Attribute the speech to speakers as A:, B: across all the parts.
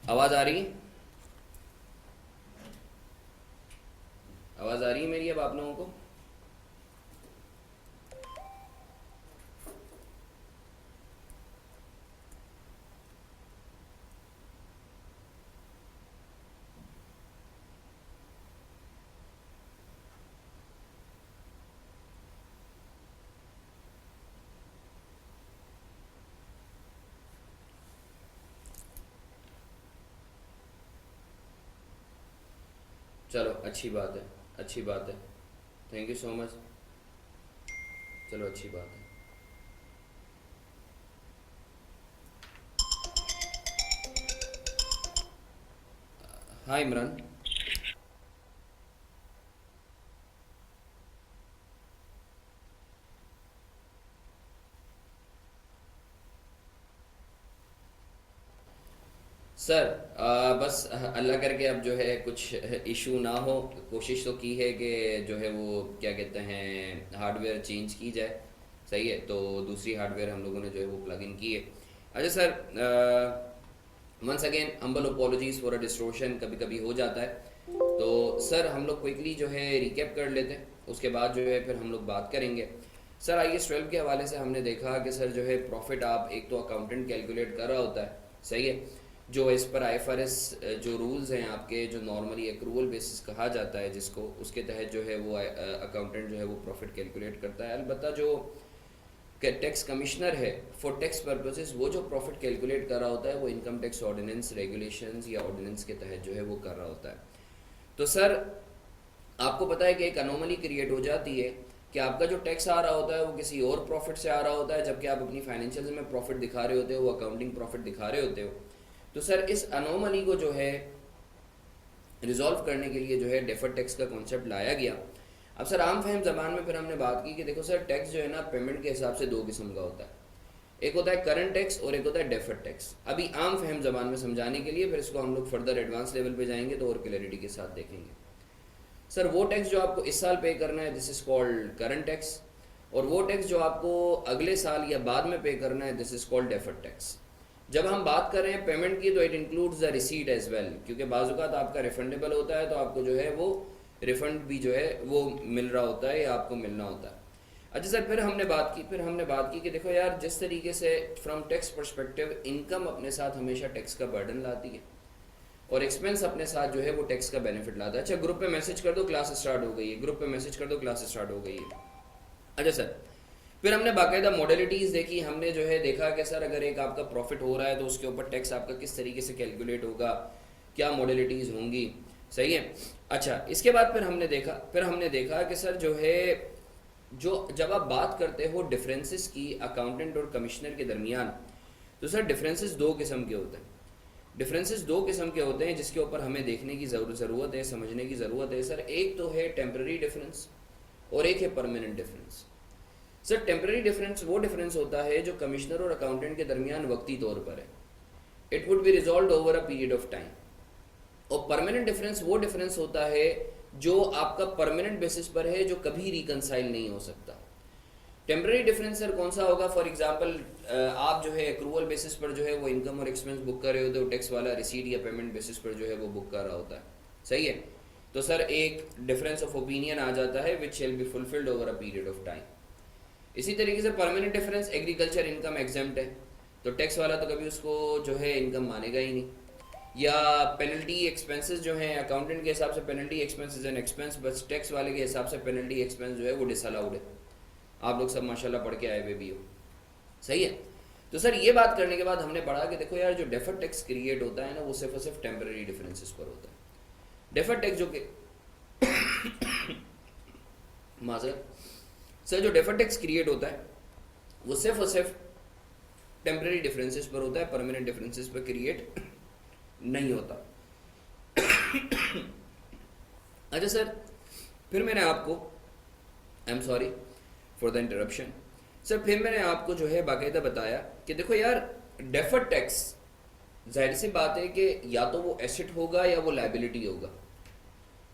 A: आवाज़ आ रही है? आवाज़ आ रही है मेरी अब आप लोगों को? चलो अच्छी बात है, अच्छी बात है। Thank you so much. चलो अच्छी बात है। हाँ इमरान। सर बस अल्लाह करके अब जो है कुछ इशू ना हो। कोशिश तो की है कि जो है वो क्या कहते हैं हार्डवेयर चेंज की जाए। सही है, तो दूसरी हार्डवेयर हम लोगों ने जो है वो प्लग इन की है। अच्छा sir, once again humble apologies for a distortion, कभी कभी हो जाता है। तो सर हम लोग क्विकली जो है रिकैप कर लेते हैं, उसके बाद जो है फिर हम लोग बात करेंगे। सर IAS 12 के हवाले से हमने देखा कि सर जो है प्रॉफिट आप एक तो अकाउंटेंट कैलकुलेट कर रहा होता है, सही है, जो इस पर IFRS जो रूल्स हैं आपके, जो नॉर्मली एक्रूवल बेसिस कहा जाता है जिसको, उसके तहत जो है वो अकाउंटेंट जो है वो प्रॉफिट कैलकुलेट करता है। अलबत्ता जो टैक्स कमिश्नर है फॉर टैक्स पर्पसेस, वो जो प्रॉफिट कैलकुलेट कर रहा होता है वो इनकम टैक्स ऑर्डिनेंस रेगुलेशंस या ऑर्डिनेंस के तहत जो है वो कर रहा होता है। तो सर आपको पता है कि एक अनोमली क्रिएट हो जाती है कि आपका जो टैक्स आ रहा होता है वो किसी और प्रॉफिट से आ रहा होता है, जबकि आप अपनी फाइनेंशियल में प्रॉफिट दिखा रहे होते हो, वो अकाउंटिंग प्रॉफिट दिखा रहे होते हो। तो सर इस अनोमली को जो है रिजॉल्व करने के लिए जो है डेफर्ड टैक्स का कॉन्सेप्ट लाया गया। अब सर आम फहम जबान में फिर हमने बात की कि देखो सर टैक्स जो है ना पेमेंट के हिसाब से दो किस्म का होता है। एक होता है करंट टैक्स और एक होता है डेफर्ड टैक्स। अभी आम फहम जबान में समझाने के लिए फिर इसको हम लोग फर्दर एडवांस लेवल पे जाएंगे तो और क्लैरिटी के साथ देखेंगे। सर वो टैक्स जो आपको इस साल पे करना है this is called current tax, और वो टैक्स जो आपको अगले साल या बाद में पे करना है this is called deferred tax. जब हम बात कर रहे हैं पेमेंट की तो it includes the receipt as well, क्योंकि बाजुकात आपका रिफंडेबल होता है तो आपको जो है वो रिफंड भी जो है वो मिल रहा होता है या आपको मिलना होता है। अच्छा सर फिर हमने बात की कि देखो यार जिस तरीके से फ्रॉम टैक्स परस्पेक्टिव इनकम अपने साथ हमेशा टैक्स का बर्डन लाती है और एक्सपेंस अपने साथ जो है वो टैक्स का बेनिफिट लाता है। अच्छा ग्रुप पे मैसेज कर दो क्लास स्टार्ट हो गई है, ग्रुप पे मैसेज कर दो क्लास स्टार्ट हो गई है। अच्छा सर फिर हमने बाकायदा मॉडलिटीज़ देखी, हमने जो है देखा कि सर अगर एक आपका प्रॉफिट हो रहा है तो उसके ऊपर टैक्स आपका किस तरीके से कैलकुलेट होगा, क्या मॉडलिटीज़ होंगी, सही है। अच्छा इसके बाद फिर हमने देखा कि सर जो है जो जब आप बात करते हो डिफरेंसेस की अकाउंटेंट और कमिश्नर के दरमियान, तो सर डिफरेंसेस दो किस्म के होते हैं। डिफरेंसेस दो किस्म के होते हैं जिसके ऊपर हमें देखने की ज़रूरत है, समझने की ज़रूरत है। सर एक तो है टेम्पररी डिफरेंस और एक है permanent difference. Sir temporary difference वो डिफरेंस होता है जो कमिश्नर और अकाउंटेंट के दरमियान वक्ती तौर पर है, it would be resolve over a period of time. और परमानेंट डिफरेंस वो डिफरेंस होता है जो आपका परमानेंट बेसिस पर है, जो कभी रिकनसाइल नहीं हो सकता। टेम्पररी डिफरेंस सर कौन सा होगा? फॉर एग्जांपल आप जो है एक्रूवल बेसिस पर जो है वो इनकम और एक्सपेंस बुक कर रहे होते हो, टैक्स वाला रिसीट या पेमेंट बेसिस पर जो है वो बुक कर रहा होता है, सही है। तो सर एक डिफरेंस ऑफ ओपिनियन आ जाता है which shall be fulfilled over a period of time. इसी तरीके से permanent difference, agriculture income exempt है तो टैक्स वाला तो कभी उसको जो है इनकम मानेगा ही नहीं। या पेनल्टी एक्सपेंसेस जो हैं अकाउंटेंट के हिसाब से पेनल्टी एक्सपेंसेस एंड एक्सपेंस, बस टैक्स वाले के हिसाब से पेनल्टी एक्सपेंस जो है वो डिसअलाउड है। आप लोग सब माशाल्लाह पढ़ के आए हुए भी हो, सही है। तो सर ये बात करने के बाद हमने पढ़ा कि देखो यार जो डेफर्ड टैक्स क्रिएट होता है ना वो सिर्फ और सिर्फ टेम्पररी डिफरेंसेस पर होता है। डेफर्ड टैक्स जो कि माजरत सर जो डेफर्ड टैक्स क्रिएट होता है वो सिर्फ और सिर्फ टेम्पररी डिफरेंसेस पर होता है, परमानेंट डिफरेंसेस पर क्रिएट नहीं होता। अच्छा सर फिर मैंने आपको, आई am sorry for the interruption, sir फिर मैंने आपको जो है बाकायदा बताया कि देखो यार डेफर्ड टैक्स जाहिर सी बात है कि या तो वो एसेट होगा या वो लाइबिलिटी होगा।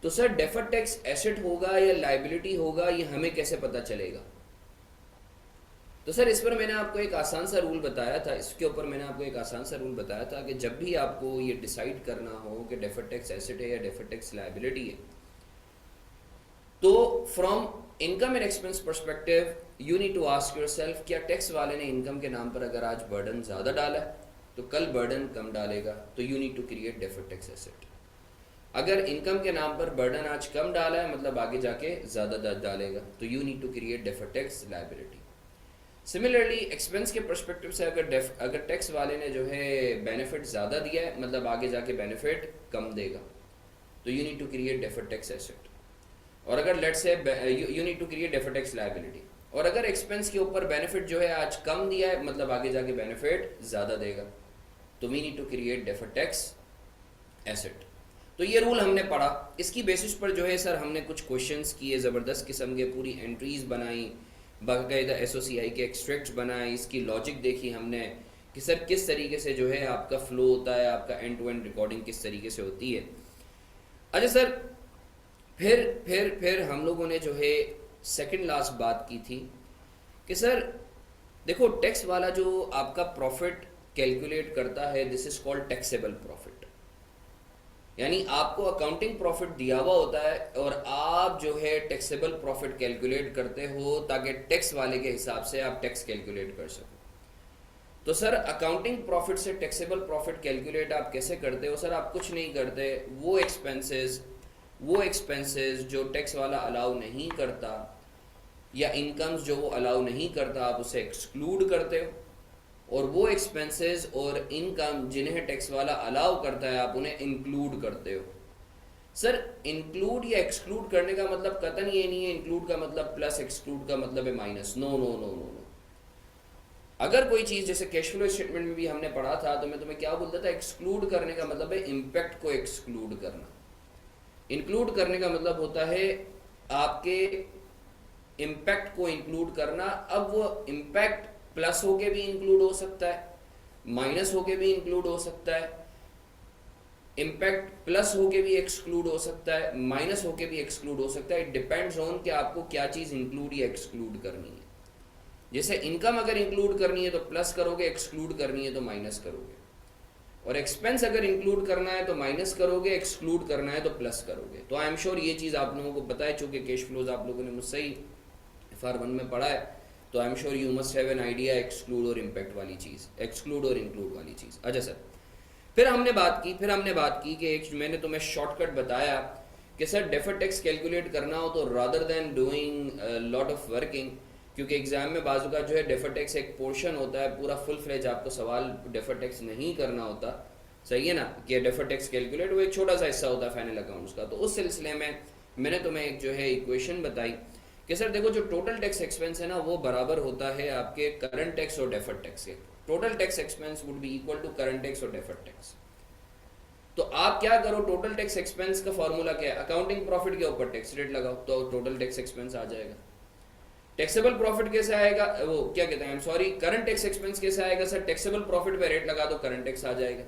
A: तो सर डेफर्ड टैक्स एसेट होगा या लाइबिलिटी होगा ये हमें कैसे पता चलेगा? तो सर इस पर मैंने आपको एक आसान सा रूल बताया था, इसके ऊपर मैंने आपको एक आसान सा रूल बताया था कि जब भी आपको ये डिसाइड करना हो कि डेफर्ड टैक्स एसेट है या डेफर्ड टैक्स लायबिलिटी है, तो from income and expense perspective you need to ask yourself, क्या टैक्स वाले ने इनकम के नाम पर अगर आज बर्डन ज़्यादा डाला है तो कल बर्डन कम डालेगा, तो you need to create deferred tax asset. अगर इनकम के नाम पर बर्डन आज कम डाला है मतलब आगे जाके ज़्यादा डालेगा, तो you need to create deferred tax liability. Similarly expense के परस्पेक्टिव से अगर टैक्स वाले ने जो है बेनिफिट ज़्यादा दिया है मतलब आगे जाके बेनिफिट कम देगा, तो you need to create deferred tax asset. और अगर let's say you need to create deferred tax liability. और अगर एक्सपेंस के ऊपर बेनिफिट जो है आज कम दिया है मतलब आगे जाके बेनिफिट ज़्यादा देगा, तो we need to create deferred tax asset. तो ये रूल हमने पढ़ा, इसकी बेसिस पर जो है सर हमने कुछ क्वेश्चंस किए, ज़बरदस्त किस्म के, पूरी एंट्रीज बनाई, बाकायदा एसओसीआई के एक्सट्रैक्ट्स बनाए, इसकी लॉजिक देखी हमने कि सर किस तरीके से जो है आपका फ्लो होता है, आपका एंड टू एंड रिकॉर्डिंग किस तरीके से होती है। अच्छा सर, फिर हम लोगों ने जो है सेकंड लास्ट बात की थी कि सर देखो टैक्स वाला जो आपका प्रॉफिट कैलकुलेट करता है, this is called taxable profit. यानी आपको अकाउंटिंग प्रॉफिट दिया हुआ होता है और आप जो है टैक्सेबल प्रॉफिट कैलकुलेट करते हो ताकि टैक्स वाले के हिसाब से आप टैक्स कैलकुलेट कर सको। तो सर अकाउंटिंग प्रॉफिट से टैक्सेबल प्रॉफिट कैलकुलेट आप कैसे करते हो? सर आप कुछ नहीं करते, वो एक्सपेंसेस जो टैक्स वाला अलाउ नहीं करता या इनकम्स जो वो अलाउ नहीं करता, आप उसे एक्सक्लूड करते हो, और वो एक्सपेंसेस और इनकम जिन्हें टैक्स वाला अलाउ करता है आप उन्हें इंक्लूड करते हो। सर इंक्लूड या एक्सक्लूड करने का मतलब कतई ये नहीं है इंक्लूड का मतलब प्लस, एक्सक्लूड का मतलब है minus. No no no no no. अगर कोई चीज़ जैसे कैश फ्लो स्टेटमेंट में भी हमने पढ़ा था, तो मैं तुम्हें क्या बोलता था, एक्सक्लूड करने का मतलब है इम्पैक्ट को एक्सक्लूड करना। इंक्लूड करने का मतलब होता है आपके इम्पैक्ट को इंक्लूड करना। अब वो इम्पैक्ट प्लस होके भी इंक्लूड हो सकता है, माइनस होके भी इंक्लूड हो सकता है, इम्पैक्ट प्लस होके भी एक्सक्लूड हो सकता है, माइनस होके भी एक्सक्लूड हो सकता है। इट डिपेंड्स ऑन कि आपको क्या चीज़ इंक्लूड या एक्सक्लूड करनी है। जैसे इनकम अगर इंक्लूड करनी है तो प्लस करोगे, एक्सक्लूड करनी है तो माइनस करोगे, और एक्सपेंस अगर इंक्लूड करना है तो माइनस करोगे, एक्सक्लूड करना है तो प्लस करोगे। तो आई एम श्योर ये चीज़ आप लोगों को पता है, चूंकि कैश फ्लोज आप लोगों ने मुझसे ही FR1 में पढ़ा है, तो I am sure you must have an idea exclude और इम्पैक्ट वाली चीज़, एक्सक्लूड और इंक्लूड वाली चीज़। अच्छा सर, फिर हमने बात की कि एक मैंने तुम्हें शॉर्टकट बताया कि सर डेफर्ड टैक्स कैलकुलेट करना हो तो rather than doing lot of working, क्योंकि एग्जाम में बाजू का जो है डेफर्ड टैक्स एक पोर्शन होता है, पूरा फुल फ्लेज आपको सवाल डेफर्ड टैक्स नहीं करना होता, सही है ना, कि डेफर्ड टैक्स कैलकुलेट वो एक छोटा सा हिस्सा होता है फाइनल अकाउंट्स का। तो उस सिलसिले में मैंने तुम्हें एक जो है इक्वेशन बताई कि सर देखो जो टोटल टैक्स एक्सपेंस है ना वो बराबर होता है आपके करंट टैक्स और डेफर्ड टैक्स के। Total tax expense would be equal to current tax और डेफर्ड टैक्स। तो आप क्या करो, टोटल टैक्स एक्सपेंस का फॉर्मूला क्या है, अकाउंटिंग प्रॉफिट के ऊपर टैक्स रेट लगाओ तो टोटल टैक्स एक्सपेंस आ जाएगा। टैक्सेबल प्रॉफिट कैसे आएगा, वो क्या कहते हैं, सॉरी, करंट टैक्स एक्सपेंस कैसे आएगा सर, टैक्सेबल प्रॉफिट पे रेट लगा दो, करंट टैक्स आ जाएगा।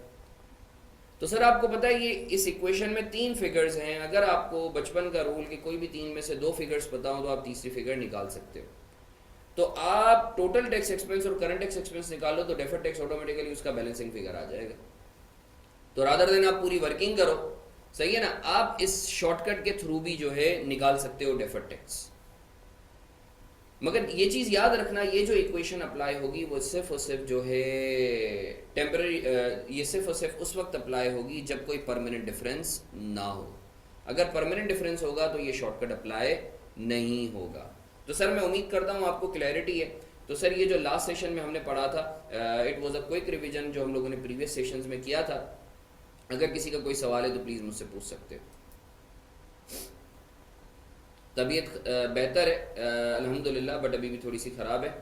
A: तो सर आपको पता है ये इस इक्वेशन में 3 फिगर्स हैं, अगर आपको बचपन का रूल कि कोई भी 3 में से 2 फिगर्स पता हो तो आप तीसरी फिगर निकाल सकते हो। तो आप टोटल टैक्स एक्सपेंस और करंट टैक्स एक्सपेंस निकाल लो तो डेफर्ड टैक्स ऑटोमेटिकली उसका बैलेंसिंग फिगर आ जाएगा। तो रादर देन आप पूरी वर्किंग करो, सही है ना, आप इस शॉर्टकट के थ्रू भी जो है निकाल सकते हो डेफर्ड टैक्स। मगर ये चीज़ याद रखना, ये जो इक्वेशन अप्लाई होगी वो सिर्फ और सिर्फ जो है टेम्पररी, ये सिर्फ और सिर्फ उस वक्त अप्लाई होगी जब कोई परमानेंट डिफरेंस ना हो। अगर परमानेंट डिफरेंस होगा तो ये शॉर्टकट अप्लाई नहीं होगा। तो सर मैं उम्मीद करता हूँ आपको क्लैरिटी है। तो सर ये जो लास्ट सेशन में हमने पढ़ा था, it was a quick revision जो हम लोगों ने प्रीवियस सेशंस में किया था। अगर किसी का कोई सवाल है तो प्लीज़ मुझसे पूछ सकते हो। तबीयत बेहतर है अल्हम्दुलिल्लाह, बट अभी भी थोड़ी सी ख़राब है।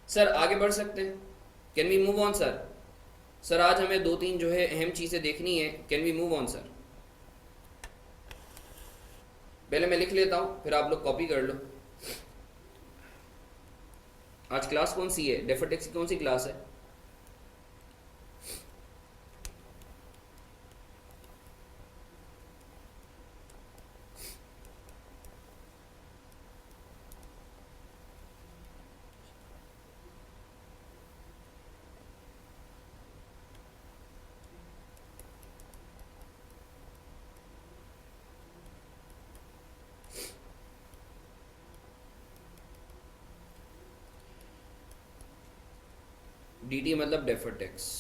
A: सर आगे बढ़ सकते हैं, can we move on sir? Sir आज हमें 2-3 जो है अहम चीज़ें देखनी है, can we move on sir? पहले मैं लिख लेता हूँ फिर आप लोग कॉपी कर लो। आज क्लास कौन सी है, डेफर्ड टैक्स की कौन सी क्लास है? DT मतलब डेफर्ड टैक्स।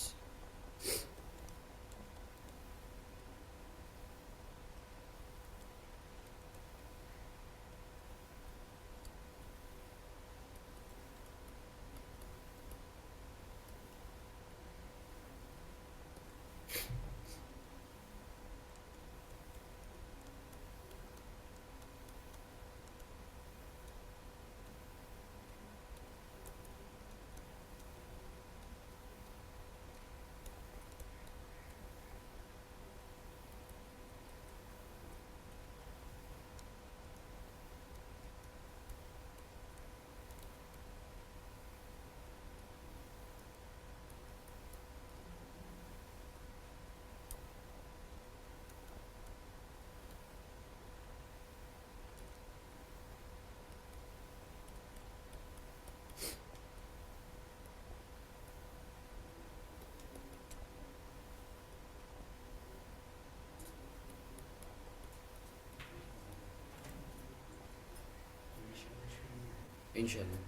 A: इंशाल्लाह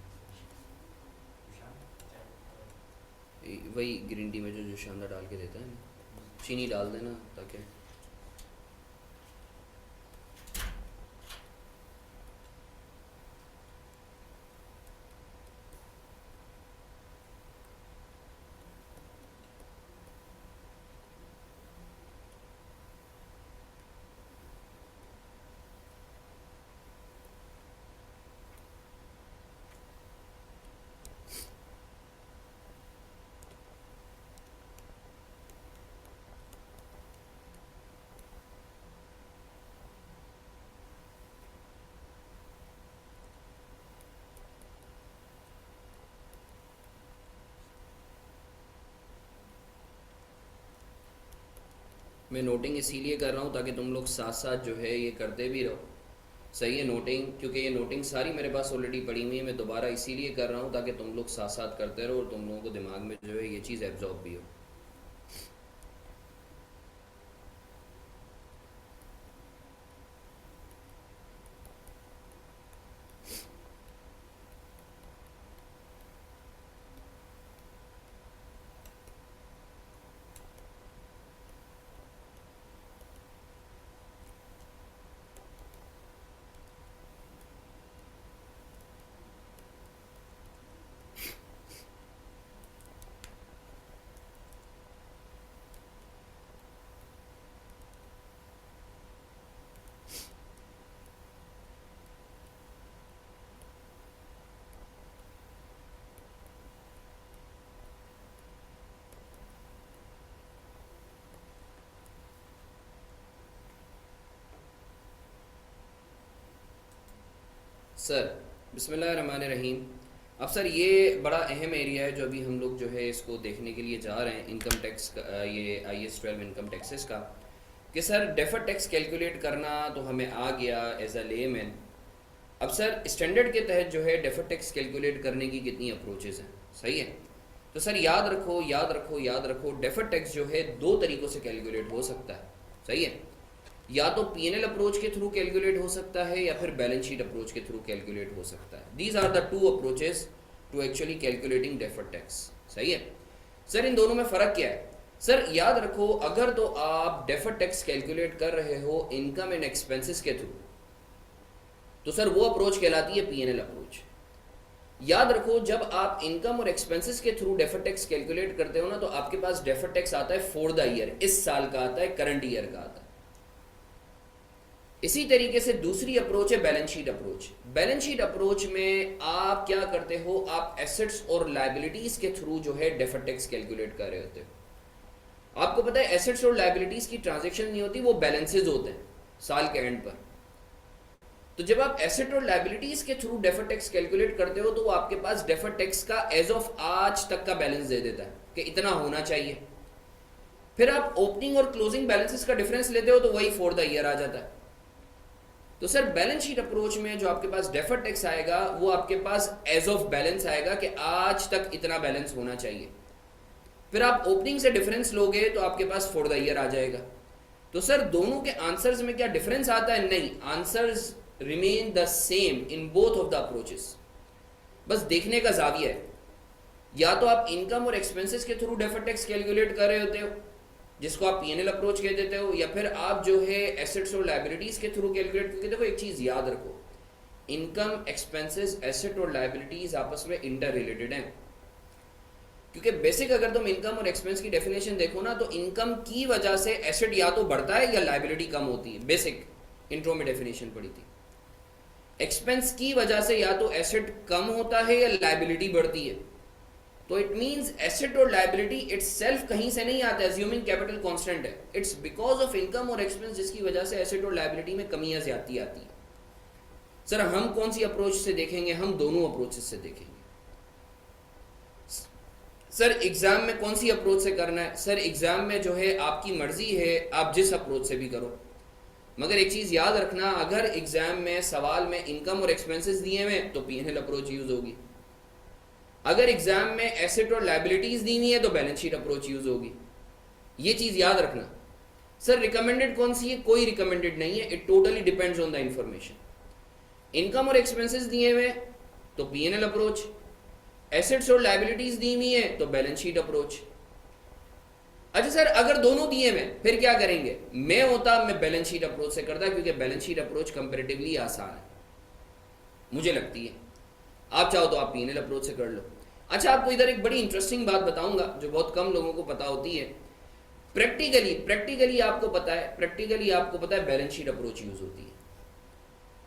A: वही ग्रीन टी में जो शानदार डाल के देता है ना, चीनी डाल देना ताकि मैं नोटिंग इसीलिए कर रहा हूँ ताकि तुम लोग साथ साथ जो है ये करते भी रहो। सही है नोटिंग, क्योंकि ये नोटिंग सारी मेरे पास ऑलरेडी पड़ी हुई है। मैं दोबारा इसीलिए कर रहा हूँ ताकि तुम लोग साथ साथ करते रहो और तुम लोगों को दिमाग में जो है ये चीज़ एब्जॉर्ब भी हो। सर बिस्मिल्लाहिर्रहमानिर्रहीम। अब सर ये बड़ा अहम एरिया है जो अभी हम लोग जो है इसको देखने के लिए जा रहे हैं, इनकम टैक्स का, ये IAS 12 इनकम टैक्सेस का, कि सर डेफर्ड टैक्स कैलकुलेट करना तो हमें आ गया एज अ लेमैन। अब सर स्टैंडर्ड के तहत जो है डेफर्ड टैक्स कैलकुलेट करने की कितनी अप्रोचेस हैं, सही है। तो सर याद रखो याद रखो याद रखो, डेफर्ड टैक्स जो है दो तरीक़ों से कैलकुलेट हो सकता है, सही है। या तो P&L अप्रोच के थ्रू कैलकुलेट हो सकता है या फिर बैलेंस शीट अप्रोच के थ्रू कैलकुलेट हो सकता है। These are the two approaches to actually calculating deferred tax, सही है। सर इन दोनों में फ़र्क क्या है? सर याद रखो, अगर तो आप डेफर्ड टैक्स कैलकुलेट कर रहे हो इनकम एंड एक्सपेंसेस के थ्रू, तो सर वो अप्रोच कहलाती है P&L अप्रोच। याद रखो, जब आप इनकम और एक्सपेंसेस के थ्रू डेफर्ड टैक्स कैलकुलेट करते हो ना, तो आपके पास डेफर्ड टैक्स आता है फॉर द ईयर, इस साल का आता है, करंट ईयर का आता है। इसी तरीके से दूसरी अप्रोच है balance sheet approach. Balance sheet approach में आप क्या करते हो, आप एसेट्स और लायबिलिटीज के थ्रू जो है डेफर्ड टैक्स कैलकुलेट कर रहे होते हो। आपको पता है एसेट्स और लायबिलिटीज की ट्रांजैक्शन नहीं होती, वो बैलेंसेज होते हैं साल के एंड पर। तो जब आप एसेट और लायबिलिटीज के थ्रू डेफर्ड टैक्स कैलकुलेट करते हो, तो वो आपके पास डेफर्ड टैक्स का एज ऑफ आज तक का बैलेंस दे देता है कि इतना होना चाहिए। फिर आप ओपनिंग और क्लोजिंग बैलेंसेस का डिफरेंस लेते हो तो वही फॉर द ईयर आ जाता है। तो सर बैलेंस शीट अप्रोच में जो आपके पास डेफर्ड टैक्स आएगा वो आपके पास एज ऑफ बैलेंस आएगा कि आज तक इतना बैलेंस होना चाहिए। फिर आप ओपनिंग से डिफरेंस लोगे तो आपके पास फॉर द ईयर आ जाएगा। तो सर दोनों के आंसर्स में क्या डिफरेंस आता है? नहीं, answers remain the same in both of the approaches, बस देखने का जाविया है। या तो आप इनकम और एक्सपेंसेस के थ्रू डेफर्ड टैक्स कैलकुलेट कर रहे होते हो, जिसको आप पीएनएल अप्रोच कह देते हो, या फिर आप जो है एसेट्स और लाइबिलिटीज के थ्रू कैलकुलेट, क्योंकि देखो एक चीज याद रखो, इनकम, एक्सपेंसेस, एसेट और लाइबिलिटीज आपस में इंटर रिलेटेड हैं। क्योंकि बेसिक अगर तुम इनकम और एक्सपेंस की डेफिनेशन देखो ना, तो इनकम की वजह से एसेट या तो बढ़ता है या लाइबिलिटी कम होती है, बेसिक इंट्रो में डेफिनेशन पड़ी थी। एक्सपेंस की वजह से या तो एसेट कम होता है या लाइबिलिटी बढ़ती है। तो इट मींस एसेट और लाइबिलिटी इटसेल्फ कहीं से नहीं आता, एज्यूमिंग कैपिटल कांस्टेंट है, इट्स बिकॉज ऑफ इनकम और एक्सपेंस, जिसकी वजह से एसेट और लाइबिलिटी में कमियां ज्यादा आती है। सर हम कौन सी अप्रोच से देखेंगे? हम दोनों अप्रोचेस से देखेंगे। सर एग्जाम में कौन सी अप्रोच से करना है? सर एग्जाम में जो है आपकी मर्जी है, आप जिस अप्रोच से भी करो, मगर एक चीज याद रखना, अगर एग्जाम में सवाल में इनकम और एक्सपेंसेस दिए हुए तो पीएनएल अप्रोच यूज होगी, अगर एग्जाम में एसेट और लाइबिलिटीज दी हुई है तो बैलेंस शीट अप्रोच यूज होगी। ये चीज याद रखना। सर रिकमेंडेड कौन सी है? कोई रिकमेंडेड नहीं है, it totally depends on the information. Income और एक्सपेंसेस दिए हुए तो पीएनएल अप्रोच, एसेट्स और लाइबिलिटीज दी हुई है तो बैलेंस शीट अप्रोच। अच्छा सर अगर दोनों दिए हुए फिर क्या करेंगे? मैं बैलेंस शीट अप्रोच से करता, क्योंकि बैलेंस शीट अप्रोच कंपैरेटिवली आसान है, मुझे लगती है। आप चाहो तो आप पीएनएल अप्रोच से कर लो। अच्छा आपको इधर एक बड़ी इंटरेस्टिंग बात बताऊंगा जो बहुत कम लोगों को पता होती है। प्रैक्टिकली आपको पता है बैलेंस शीट अप्रोच यूज होती है।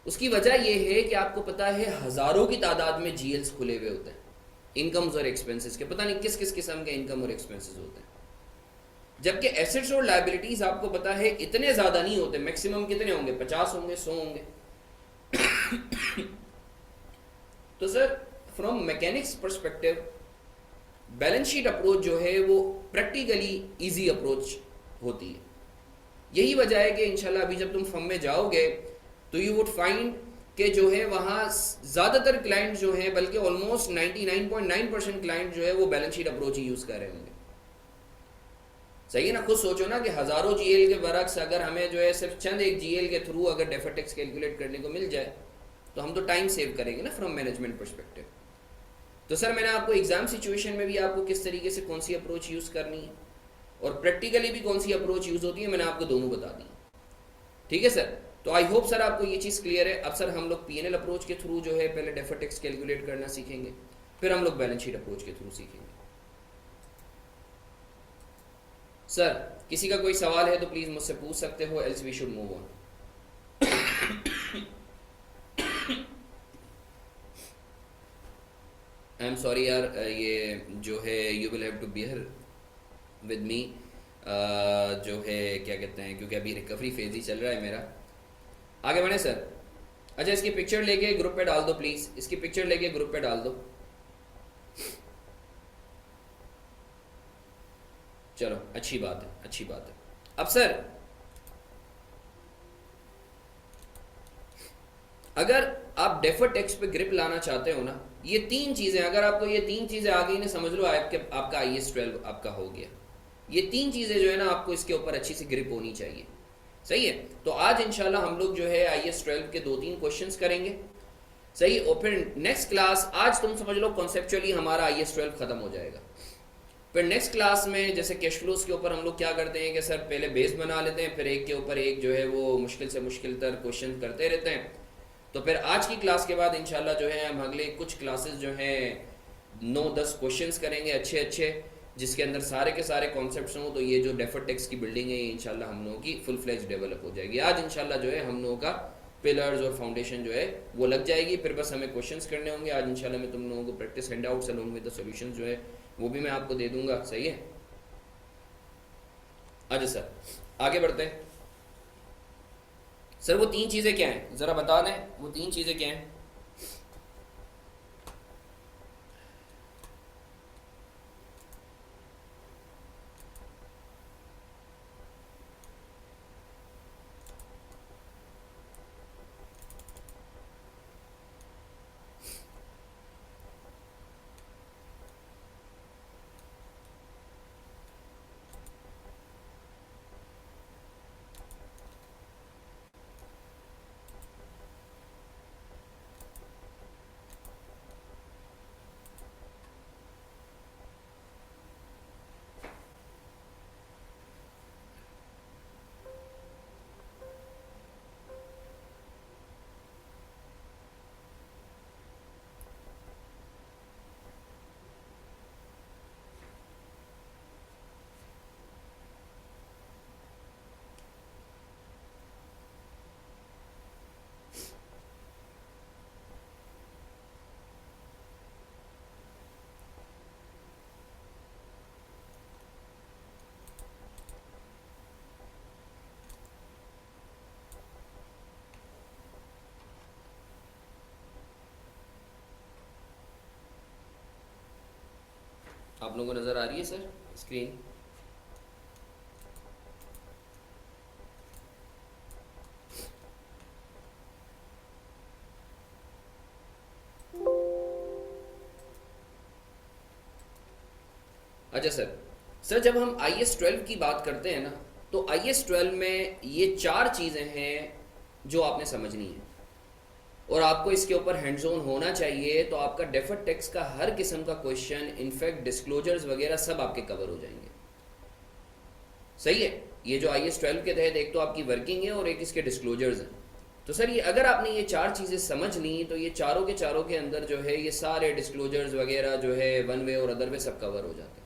A: उसकी वजह यह है कि आपको पता है हजारों की तादाद में जीएल्स खुले हुए होते हैं, इनकम्स और एक्सपेंसेस के, पता नहीं किस किस किस्म के इनकम और एक्सपेंसेस होते हैं। जबकि एसेट्स और लाइबिलिटीज आपको पता है इतने ज्यादा नहीं होते, मैक्सिमम कितने होंगे? 50 होंगे, 100 होंगे। तो sir from mechanics perspective balance sheet approach जो है वो प्रैक्टिकली इजी अप्रोच होती है। यही वजह है कि इंशाल्लाह अभी जब तुम फर्म में जाओगे तो यू वुड फाइंड कि जो है वहाँ ज़्यादातर क्लाइंट जो हैं, बल्कि ऑलमोस्ट 99.9% क्लाइंट जो है वो बैलेंस शीट अप्रोच ही यूज़ कर रहे होंगे। सही है ना? खुद सोचो ना कि हज़ारों जीएल के बरक्स अगर हमें जो है सिर्फ चंद एक जीएल के थ्रू अगर डेफर्ड टैक्स कैलकुलेट करने को मिल जाए तो हम तो टाइम सेव करेंगे ना फ्रॉम मैनेजमेंट परस्पेक्टिव। तो सर मैंने आपको एग्जाम सिचुएशन में भी आपको किस तरीके से कौन सी अप्रोच यूज़ करनी है और प्रैक्टिकली भी कौन सी अप्रोच यूज़ होती है, मैंने आपको दोनों बता दी। ठीक है सर, तो आई होप सर आपको ये चीज़ क्लियर है। अब सर हम लोग पीएनएल अप्रोच के थ्रू जो है पहले डेफर्ड टैक्स कैलकुलेट करना सीखेंगे, फिर हम लोग बैलेंस शीट अप्रोच के थ्रू सीखेंगे। सर किसी का कोई सवाल है तो प्लीज़ मुझसे पूछ सकते हो, else we should move on. I am sorry यार, ये जो है you will have to bear with me, जो है क्या कहते हैं, क्योंकि अभी रिकवरी फेज ही चल रहा है मेरा। आगे बढ़े सर। अच्छा इसकी पिक्चर लेके ग्रुप पे डाल दो प्लीज़, इसकी पिक्चर लेके ग्रुप पे डाल दो। चलो अच्छी बात है, अच्छी बात है। अब सर अगर आप डेफर्ड टैक्स पे ग्रिप लाना चाहते हो ना, ये तीन चीज़ें, अगर आपको ये तीन चीज़ें आ गई ना, समझ लो आपका IAS 12 आपका हो गया। ये तीन चीज़ें जो है ना आपको इसके ऊपर अच्छी सी ग्रिप होनी चाहिए। सही है, तो आज इंशाल्लाह हम लोग जो है IAS 12 के 2-3 क्वेश्चंस करेंगे। सही, और फिर नेक्स्ट क्लास, आज तुम समझ लो कॉन्सेप्चुअली हमारा IAS 12 खत्म हो जाएगा। फिर नेक्स्ट क्लास में जैसे कैश फ्लोज के ऊपर हम लोग क्या करते हैं कि सर पहले बेस बना लेते हैं, फिर एक के ऊपर एक जो है वो मुश्किल से मुश्किल तर क्वेश्चन करते रहते हैं। तो फिर आज की क्लास के बाद इंशाल्लाह जो है हम अगले कुछ क्लासेस जो हैं 9-10 क्वेश्चंस करेंगे अच्छे अच्छे, जिसके अंदर सारे के सारे कॉन्सेप्ट्स हों। तो ये जो डेफर्ड टैक्स की बिल्डिंग है ये इंशाल्लाह हम लोगों की फुल फ्लेज डेवलप हो जाएगी। आज इंशाल्लाह जो है हम लोगों का पिलर्स और फाउंडेशन जो है वो लग जाएगी। फिर बस हमें क्वेश्चंस करने होंगे। आज इंशाल्लाह मैं तुम लोगों को practice handouts along with the solutions जो है वो भी मैं आपको दे दूंगा। सही है, अच्छा सर आगे बढ़ते हैं। सर वो तीन चीज़ें क्या हैं ज़रा बता दें, वो तीन चीज़ें क्या हैं? आप लोगों को नज़र आ रही है सर स्क्रीन? अच्छा सर, सर जब हम आई एस 12 की बात करते हैं ना, तो आई एस 12 में ये चार चीज़ें हैं जो आपने समझनी है, और आपको इसके ऊपर हैंड्स ऑन होना चाहिए, तो आपका डेफर्ड टैक्स का हर किस्म का क्वेश्चन, इनफैक्ट डिस्क्लोजर्स वगैरह सब आपके कवर हो जाएंगे। सही है? ये जो आई एस 12 के तहत एक तो आपकी वर्किंग है और एक इसके डिस्क्लोजर्स हैं। तो सर ये अगर आपने ये चार चीज़ें समझ ली, तो ये चारों के अंदर जो है ये सारे डिस्क्लोजर्स वगैरह जो है वन वे और अदर वे सब कवर हो जाते हैं।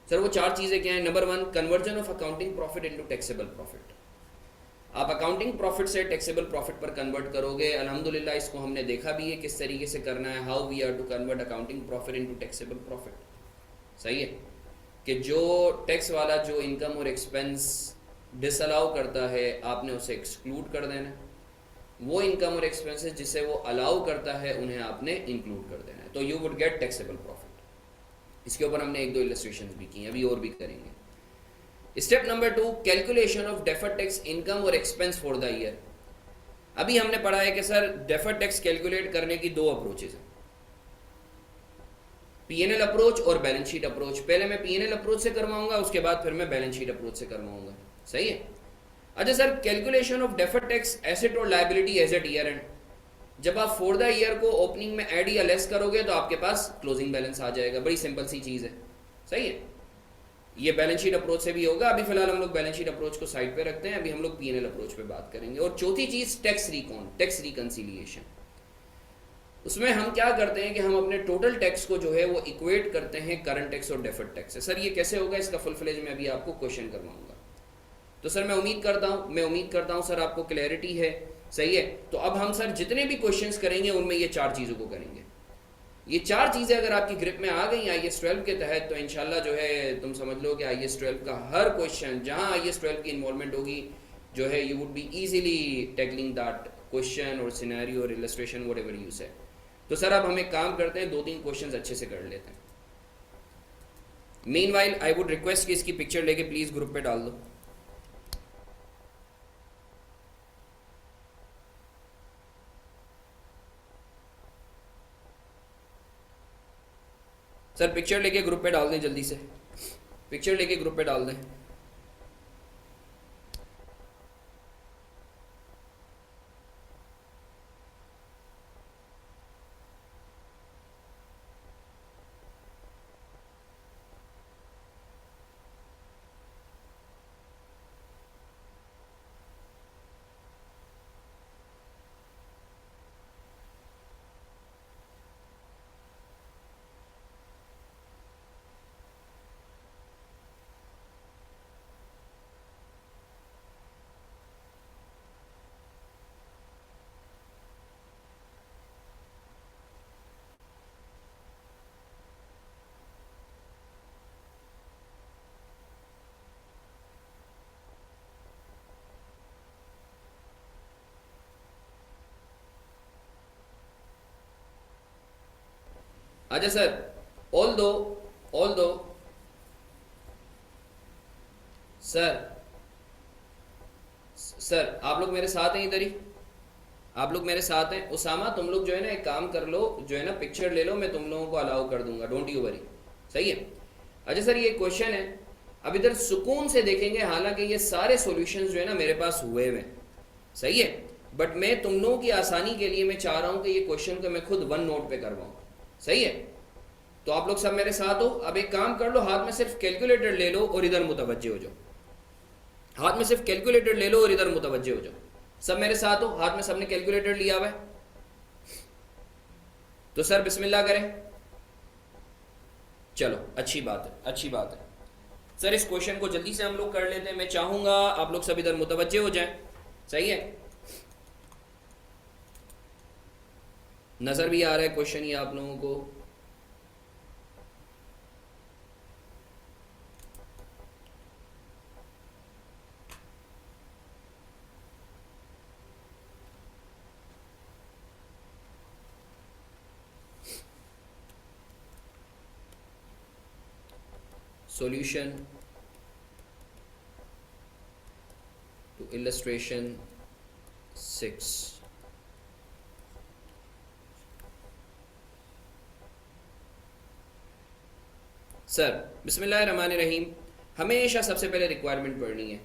A: सर वो चार चीज़ें क्या हैं? Number one, conversion of accounting profit into taxable profit. आप अकाउंटिंग प्रॉफिट से टैक्सेबल प्रॉफिट पर कन्वर्ट करोगे। अल्हम्दुलिल्लाह इसको हमने देखा भी है किस तरीके से करना है, how we are to convert accounting profit into taxable profit. सही है कि जो टैक्स वाला जो इनकम और एक्सपेंस डिसअलाउ करता है, आपने उसे एक्सक्लूड कर देना है। वो इनकम और एक्सपेंसेस जिसे वो अलाउ करता है, उन्हें आपने इंक्लूड कर देना है, तो you would get taxable profit. इसके ऊपर हमने एक दो इलस्ट्रेशंस भी की हैं, अभी और भी करेंगे। Step number 2, calculation of deferred tax income और एक्सपेंस फॉर द ईयर। अभी हमने पढ़ा है कि सर डेफर्ड टैक्स कैलकुलेट करने की दो अप्रोचेस हैं, पीएनएल अप्रोच और बैलेंस शीट अप्रोच। पहले मैं पीएनएल अप्रोच से करवाऊंगा, उसके बाद फिर मैं बैलेंस शीट अप्रोच से करवाऊंगा। सही है? अच्छा sir, calculation of deferred tax asset और liability as at year end. जब आप फॉर द ईयर को ओपनिंग में ऐड या लेस करोगे तो आपके पास क्लोजिंग बैलेंस आ जाएगा। बड़ी सिंपल सी चीज़ है। सही है? ये बैलेंस शीट अप्रोच से भी होगा। अभी फिलहाल हम लोग बैलेंस शीट अप्रोच को साइड पे रखते हैं, अभी हम लोग पीएनएल अप्रोच पे बात करेंगे। और चौथी चीज़ टैक्स रिकॉन, टैक्स रिकन्सिलिएशन। उसमें हम क्या करते हैं कि हम अपने टोटल टैक्स को जो है वो इक्वेट करते हैं करंट टैक्स और डेफर्ड टैक्स से। सर ये कैसे होगा, इसका फुल फ्लेज में अभी आपको क्वेश्चन करवाऊंगा। तो सर मैं उम्मीद करता हूँ सर आपको क्लैरिटी है। सही है? तो अब हम सर जितने भी क्वेश्चंस करेंगे उनमें ये चार चीज़ों को करेंगे। ये चार चीज़ें अगर आपकी ग्रिप में आ गई आई एस 12 के तहत, तो इंशाल्लाह जो है तुम समझ लो कि आई एस 12 का हर क्वेश्चन जहाँ आई एस 12 की इन्वॉल्वमेंट होगी जो है, you would be easily tackling that question और सिनेरियो और इलस्ट्रेशन वट एवर यू से। तो सर अब हम एक काम करते हैं, दो तीन क्वेश्चंस अच्छे से कर लेते हैं। मीनवाइल आई वुड रिक्वेस्ट कि इसकी पिक्चर लेके प्लीज़ ग्रुप पे डाल दो। सर पिक्चर लेके ग्रुप पे डाल दें, जल्दी से पिक्चर लेके ग्रुप पे डाल दें। अच्छा सर, ऑल दो सर सर आप लोग मेरे साथ हैं इधर ही, आप लोग मेरे साथ हैं। उसामा तुम लोग जो है ना एक काम कर लो, जो है ना पिक्चर ले लो, मैं तुम लोगों को अलाउ कर दूंगा, डोंट यू वरी। सही है? अच्छा सर ये क्वेश्चन है, अब इधर सुकून से देखेंगे, हालांकि ये सारे सॉल्यूशंस जो है ना मेरे पास हुए हुए। सही है? बट मैं तुम लोगों की आसानी के लिए मैं चाह रहा हूं कि ये क्वेश्चन को मैं खुद वन नोट पे करवाऊं। सही है? तो आप लोग सब मेरे साथ हो। अब एक काम कर लो, हाथ में सिर्फ कैलकुलेटर ले लो और इधर मुतवज्जे हो जाओ। हाथ में सिर्फ कैलकुलेटर ले लो और इधर मुतवज्जे हो जाओ। सब मेरे साथ हो, हाथ में सबने कैलकुलेटर लिया हुआ है? तो सर बिस्मिल्लाह करें। चलो अच्छी बात है, अच्छी बात है। सर इस क्वेश्चन को जल्दी से हम लोग कर लेते हैं। मैं चाहूंगा आप लोग सब इधर मुतवज्जे हो जाएं। सही है? नजर भी आ रहा है क्वेश्चन ये आप लोगों को? solution to illustration 6. सर बिस्मिल्लाहिर्रहमानिर्रहीम, हमेशा सबसे पहले रिक्वायरमेंट पढ़नी है।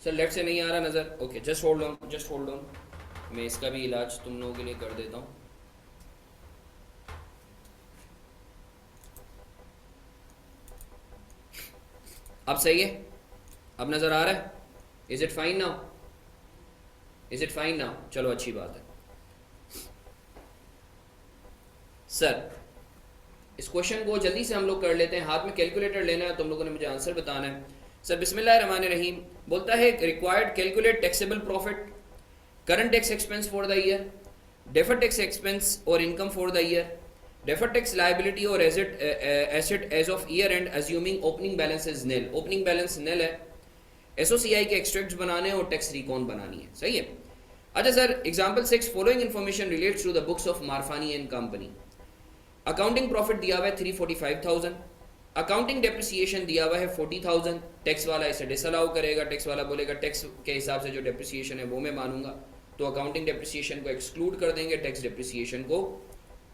A: सर लेफ्ट से नहीं आ रहा नज़र, ओके जस्ट होल्ड ऑन, मैं इसका भी इलाज तुम लोगों के लिए कर देता हूँ। अब सही है, अब नज़र आ रहा है? Is it fine now? Is it fine now? चलो अच्छी बात है। सर इस क्वेश्चन को जल्दी से हम लोग कर लेते हैं। हाथ में कैलकुलेटर लेना है, तुम लोगों ने मुझे आंसर बताना है। सर बिस्मिल्लाहिर्रहमानिर्रहीम बोलता है required calculate taxable profit, current tax expense for the year, deferred tax expense और income for the year, deferred tax liability और asset as of year end assuming opening balance is nil. Opening balance nil है, SOCI के extracts बनाने और tax recon बनानी है। सही है। अच्छा sir example 6, following information relates to the books of Marfani and company. Accounting profit दिया हुआ है 345,000, अकाउंटिंग डेप्रिसिएशन दिया हुआ है 40,000। टैक्स वाला इसे डिसअलाउ करेगा, टैक्स वाला बोलेगा टैक्स के हिसाब से जो डेप्रिसिएशन है वो मैं मानूंगा, तो अकाउंटिंग डेप्रिसिएशन को एक्सक्लूड कर देंगे, टैक्स डेप्रिसिएशन को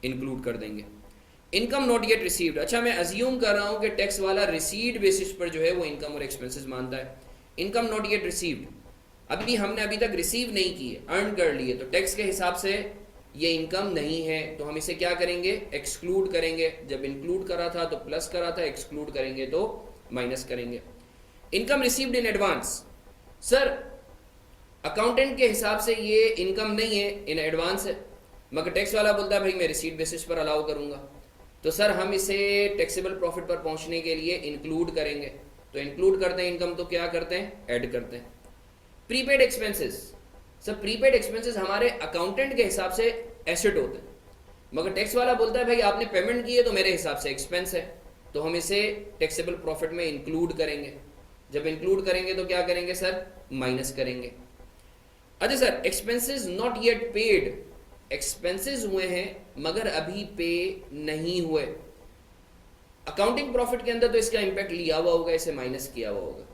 A: इंक्लूड कर देंगे। इनकम नॉट येट रिसीव्ड, अच्छा मैं अज्यूम कर रहा हूँ कि टैक्स वाला रिसीव्ड बेसिस पर जो है वो इनकम और एक्सपेंसेस मानता है। इनकम नॉट येट रिसीव्ड, हमने अभी तक रिसीव नहीं की है, अर्न कर लिए, तो टैक्स के हिसाब से ये इनकम नहीं है, तो हम इसे क्या करेंगे? एक्सक्लूड करेंगे। जब इंक्लूड करा था तो प्लस करा था, एक्सक्लूड करेंगे तो माइनस करेंगे। Income received in advance, sir accountant के हिसाब से ये इनकम नहीं है, इन एडवांस है, मगर टैक्स वाला बोलता है भाई मैं रिसीट बेसिस पर अलाउ करूंगा, तो सर हम इसे टैक्सेबल प्रॉफिट पर पहुंचने के लिए इंक्लूड करेंगे। तो इंक्लूड करते हैं इनकम, तो क्या करते हैं? ऐड करते हैं। Prepaid expenses, sir prepaid expenses हमारे अकाउंटेंट के हिसाब से एसेट होते हैं, मगर टैक्स वाला बोलता है भाई आपने पेमेंट की है तो मेरे हिसाब से एक्सपेंस है, तो हम इसे टैक्सेबल प्रॉफिट में इंक्लूड करेंगे। जब इंक्लूड करेंगे तो क्या करेंगे सर? माइनस करेंगे। अच्छा sir expenses not yet paid, expenses हुए हैं मगर अभी पे नहीं हुए। अकाउंटिंग प्रॉफिट के अंदर तो इसका इंपैक्ट लिया हुआ होगा, इसे माइनस किया हुआ होगा,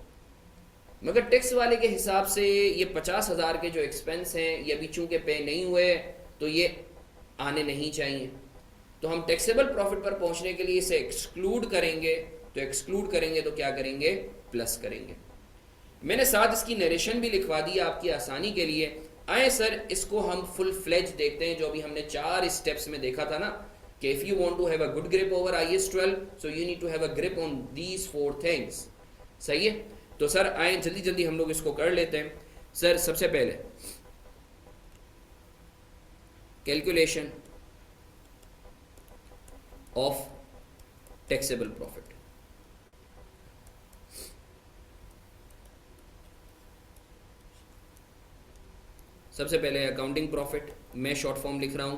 A: मगर टैक्स वाले के हिसाब से ये 50,000 के जो एक्सपेंस हैं ये अभी चूंकि पे नहीं हुए तो ये आने नहीं चाहिए, तो हम टैक्सेबल प्रॉफिट पर पहुंचने के लिए इसे एक्सक्लूड करेंगे। तो एक्सक्लूड करेंगे तो क्या करेंगे? प्लस करेंगे। मैंने साथ इसकी नरेशन भी लिखवा दी आपकी आसानी के लिए। आए सर इसको हम फुल फ्लेज देखते हैं, जो अभी हमने 4 स्टेप्स में देखा था ना, कि if you want to have a good grip over IAS 12 so you need to have a grip on these 4 things. सही है, तो सर आए जल्दी जल्दी हम लोग इसको कर लेते हैं। सर सबसे पहले कैलकुलेशन ऑफ टैक्सेबल प्रॉफिट। सबसे पहले अकाउंटिंग प्रॉफिट, मैं शॉर्ट फॉर्म लिख रहा हूं।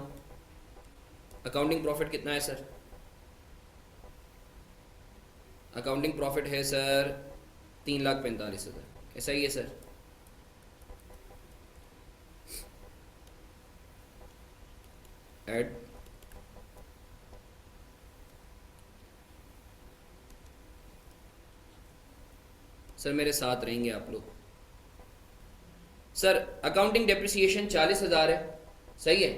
A: अकाउंटिंग प्रॉफिट कितना है सर? अकाउंटिंग प्रॉफिट है सर 3,45,000, ऐसा ही है सर। ऐड सर मेरे साथ रहेंगे आप लोग। सर अकाउंटिंग डेप्रिसिएशन 40,000 है, सही है।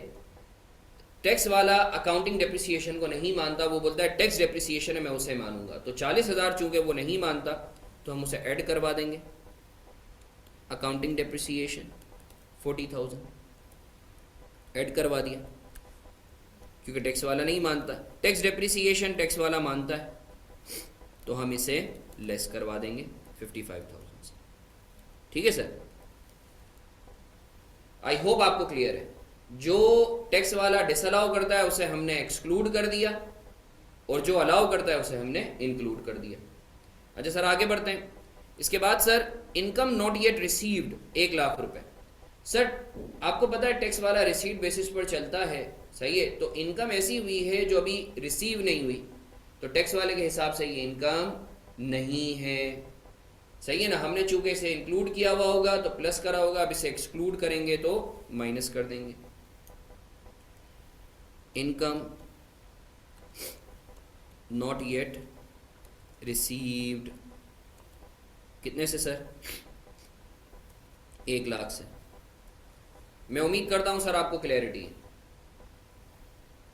A: टैक्स वाला अकाउंटिंग डेप्रिसिएशन को नहीं मानता, वो बोलता है टैक्स डेप्रिसिएशन है मैं उसे मानूंगा, तो 40,000 चूंकि वो नहीं मानता तो हम उसे ऐड करवा देंगे। अकाउंटिंग डेप्रिसिएशन 40,000 ऐड करवा दिया, क्योंकि टैक्स वाला नहीं मानता। टैक्स डेप्रिसिएशन टैक्स वाला मानता है, तो हम इसे लेस करवा देंगे 55,000 से। ठीक है सर, आई होप आपको क्लियर है। जो टैक्स वाला डिसअलाउ करता है उसे हमने एक्सक्लूड कर दिया, और जो अलाउ करता है उसे हमने इंक्लूड कर दिया। अच्छा सर आगे बढ़ते हैं। इसके बाद sir income not yet received 1,00,000 रुपए। सर आपको पता है टैक्स वाला रिसीट बेसिस पर चलता है, सही है, तो इनकम ऐसी हुई है जो अभी रिसीव नहीं हुई, तो टैक्स वाले के हिसाब से ये इनकम नहीं है, सही है ना। हमने चूंकि इसे इंक्लूड किया हुआ होगा तो प्लस करा होगा, अब इसे एक्सक्लूड करेंगे तो माइनस कर देंगे। इनकम नॉट येट रिसीव्ड कितने से सर? 1 लाख से। मैं उम्मीद करता हूं सर आपको क्लैरिटी है।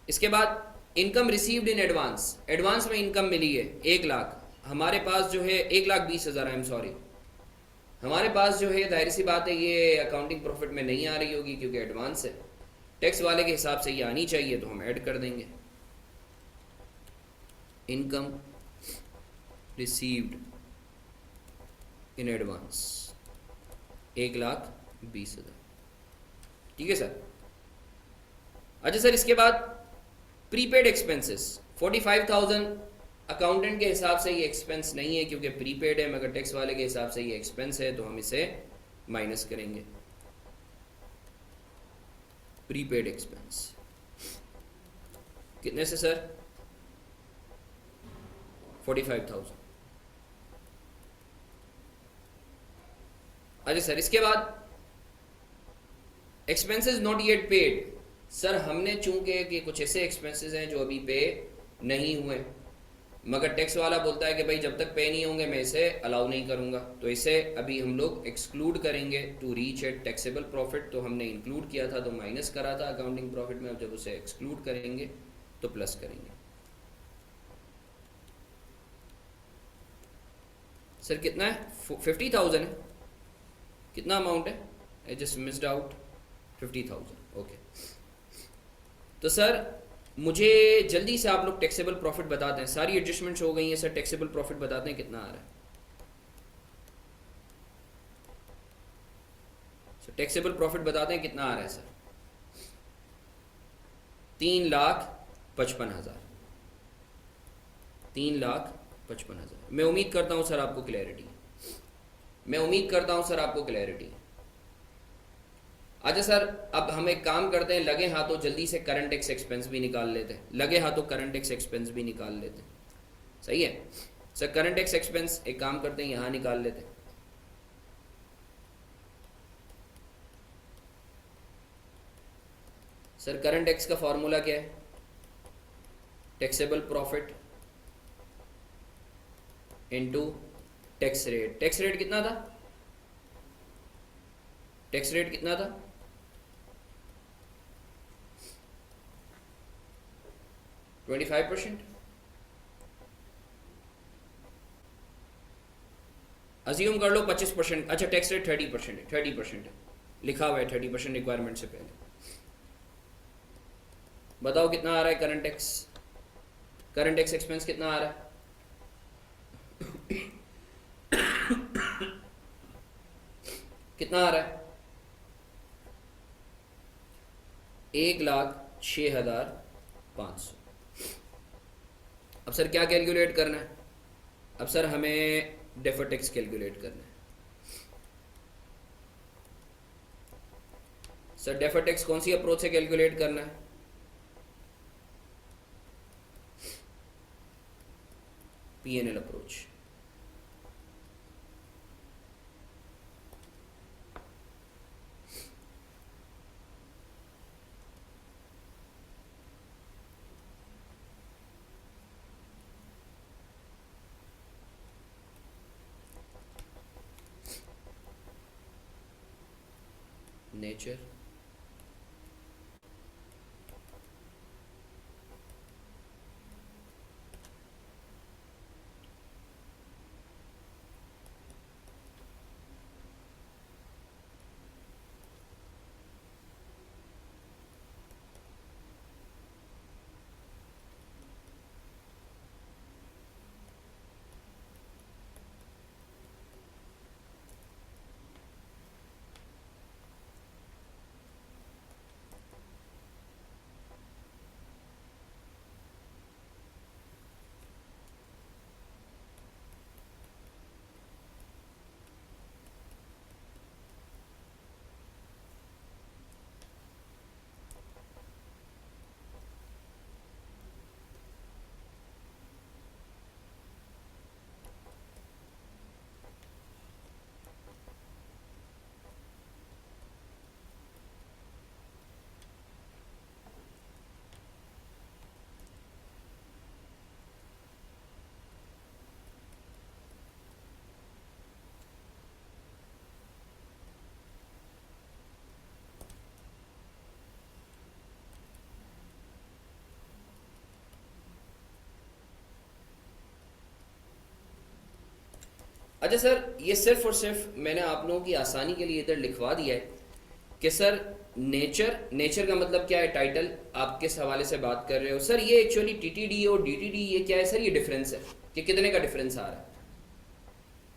A: इसके बाद income received in advance, advance में इनकम मिली है 1 लाख। हमारे पास जो है 1,20,000, आई एम सॉरी, हमारे पास जो है जाहिर सी बात है ये अकाउंटिंग प्रॉफिट में नहीं आ रही होगी क्योंकि एडवांस है। टैक्स वाले के हिसाब से ये आनी चाहिए तो हम ऐड कर देंगे। इनकम रिसीव्ड इन एडवांस 1,20,000, ठीक है सर। अच्छा सर, इसके बाद प्रीपेड एक्सपेंसेस 45,000, अकाउंटेंट के हिसाब से ये एक्सपेंस नहीं है क्योंकि प्रीपेड है, मगर टैक्स वाले के हिसाब से ये एक्सपेंस है तो हम इसे माइनस करेंगे। प्रीपेड एक्सपेंस कितने से सर? 45,000। अच्छा सर, इसके बाद expenses not yet paid. Sir हमने चूंकि कि कुछ ऐसे एक्सपेंसेस हैं जो अभी पे नहीं हुए, मगर टैक्स वाला बोलता है कि भाई जब तक पे नहीं होंगे मैं इसे अलाउ नहीं करूंगा, तो इसे अभी हम लोग एक्सक्लूड करेंगे to reach at taxable profit. तो हमने इंक्लूड किया था तो माइनस करा था अकाउंटिंग प्रॉफिट में, अब जब उसे एक्सक्लूड करेंगे तो प्लस करेंगे। सर कितना है? 50,000 है। कितना अमाउंट है? I just missed out 50,000। Okay, तो सर मुझे जल्दी से आप लोग टैक्सेबल प्रॉफिट बताते हैं। सारी एडजस्टमेंट्स हो गई हैं सर, टैक्सेबल प्रॉफिट बताते हैं कितना आ रहा है। सर टैक्सेबल प्रॉफिट बताते हैं कितना आ रहा है सर? 3,55,000। 3,55,000। मैं उम्मीद करता हूं सर आपको क्लैरिटी, मैं उम्मीद करता हूं सर आपको क्लैरिटी। अच्छा सर, अब हम एक काम करते हैं, लगे हाथों जल्दी से करंट टैक्स एक्सपेंस भी निकाल लेते हैं। लगे हाथों करंट टैक्स एक्सपेंस भी निकाल लेते हैं, सही है सर। करंट टैक्स एक्सपेंस एक काम करते हैं, यहां निकाल लेते हैं। सर करंट टैक्स का फॉर्मूला क्या है? Taxable profit into tax rate. Tax rate कितना था? टैक्स रेट कितना था? 25%। अज्यूम कर लो 25%। अच्छा टैक्स रेट 30% है, 30% है, लिखा हुआ है 30% रिक्वायरमेंट से पहले। बताओ कितना आ रहा है current tax? Current tax expense कितना आ रहा है? कितना आ रहा है? 1,06,500। अब सर क्या कैलकुलेट करना है? अब सर हमें डेफर टैक्स कैलकुलेट करना है। सर डेफर टैक्स कौन सी अप्रोच से कैलकुलेट करना है? PNL approach. नेचर, अच्छा सर, ये सिर्फ और सिर्फ मैंने आप लोगों की आसानी के लिए इधर लिखवा दिया है कि सर नेचर, नेचर का मतलब क्या है, टाइटल आप किस हवाले से बात कर रहे हो सर, ये एक्चुअली टीटीडी और डीटीडी ये क्या है सर, ये डिफरेंस है कि कितने का डिफरेंस आ रहा है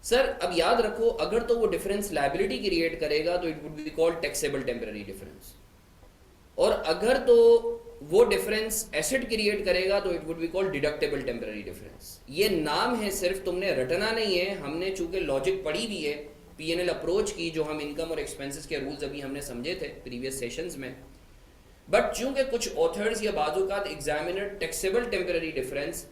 A: सर। अब याद रखो, अगर तो वो डिफरेंस लायबिलिटी क्रिएट करेगा तो it would be called taxable temporary difference, और अगर तो वो डिफरेंस एसेट क्रिएट करेगा तो it would be called deductible temporary difference. ये नाम है, सिर्फ तुमने रटना नहीं है। हमने चूंकि लॉजिक पढ़ी भी है पीएनएल अप्रोच की, जो हम इनकम और एक्सपेंसेस के रूल्स अभी हमने समझे थे प्रीवियस सेशंस में, बट चूंकि कुछ ऑथर्स या बाजुकात एग्जामिनर टैक्सेबल टेम्पररी डिफरेंस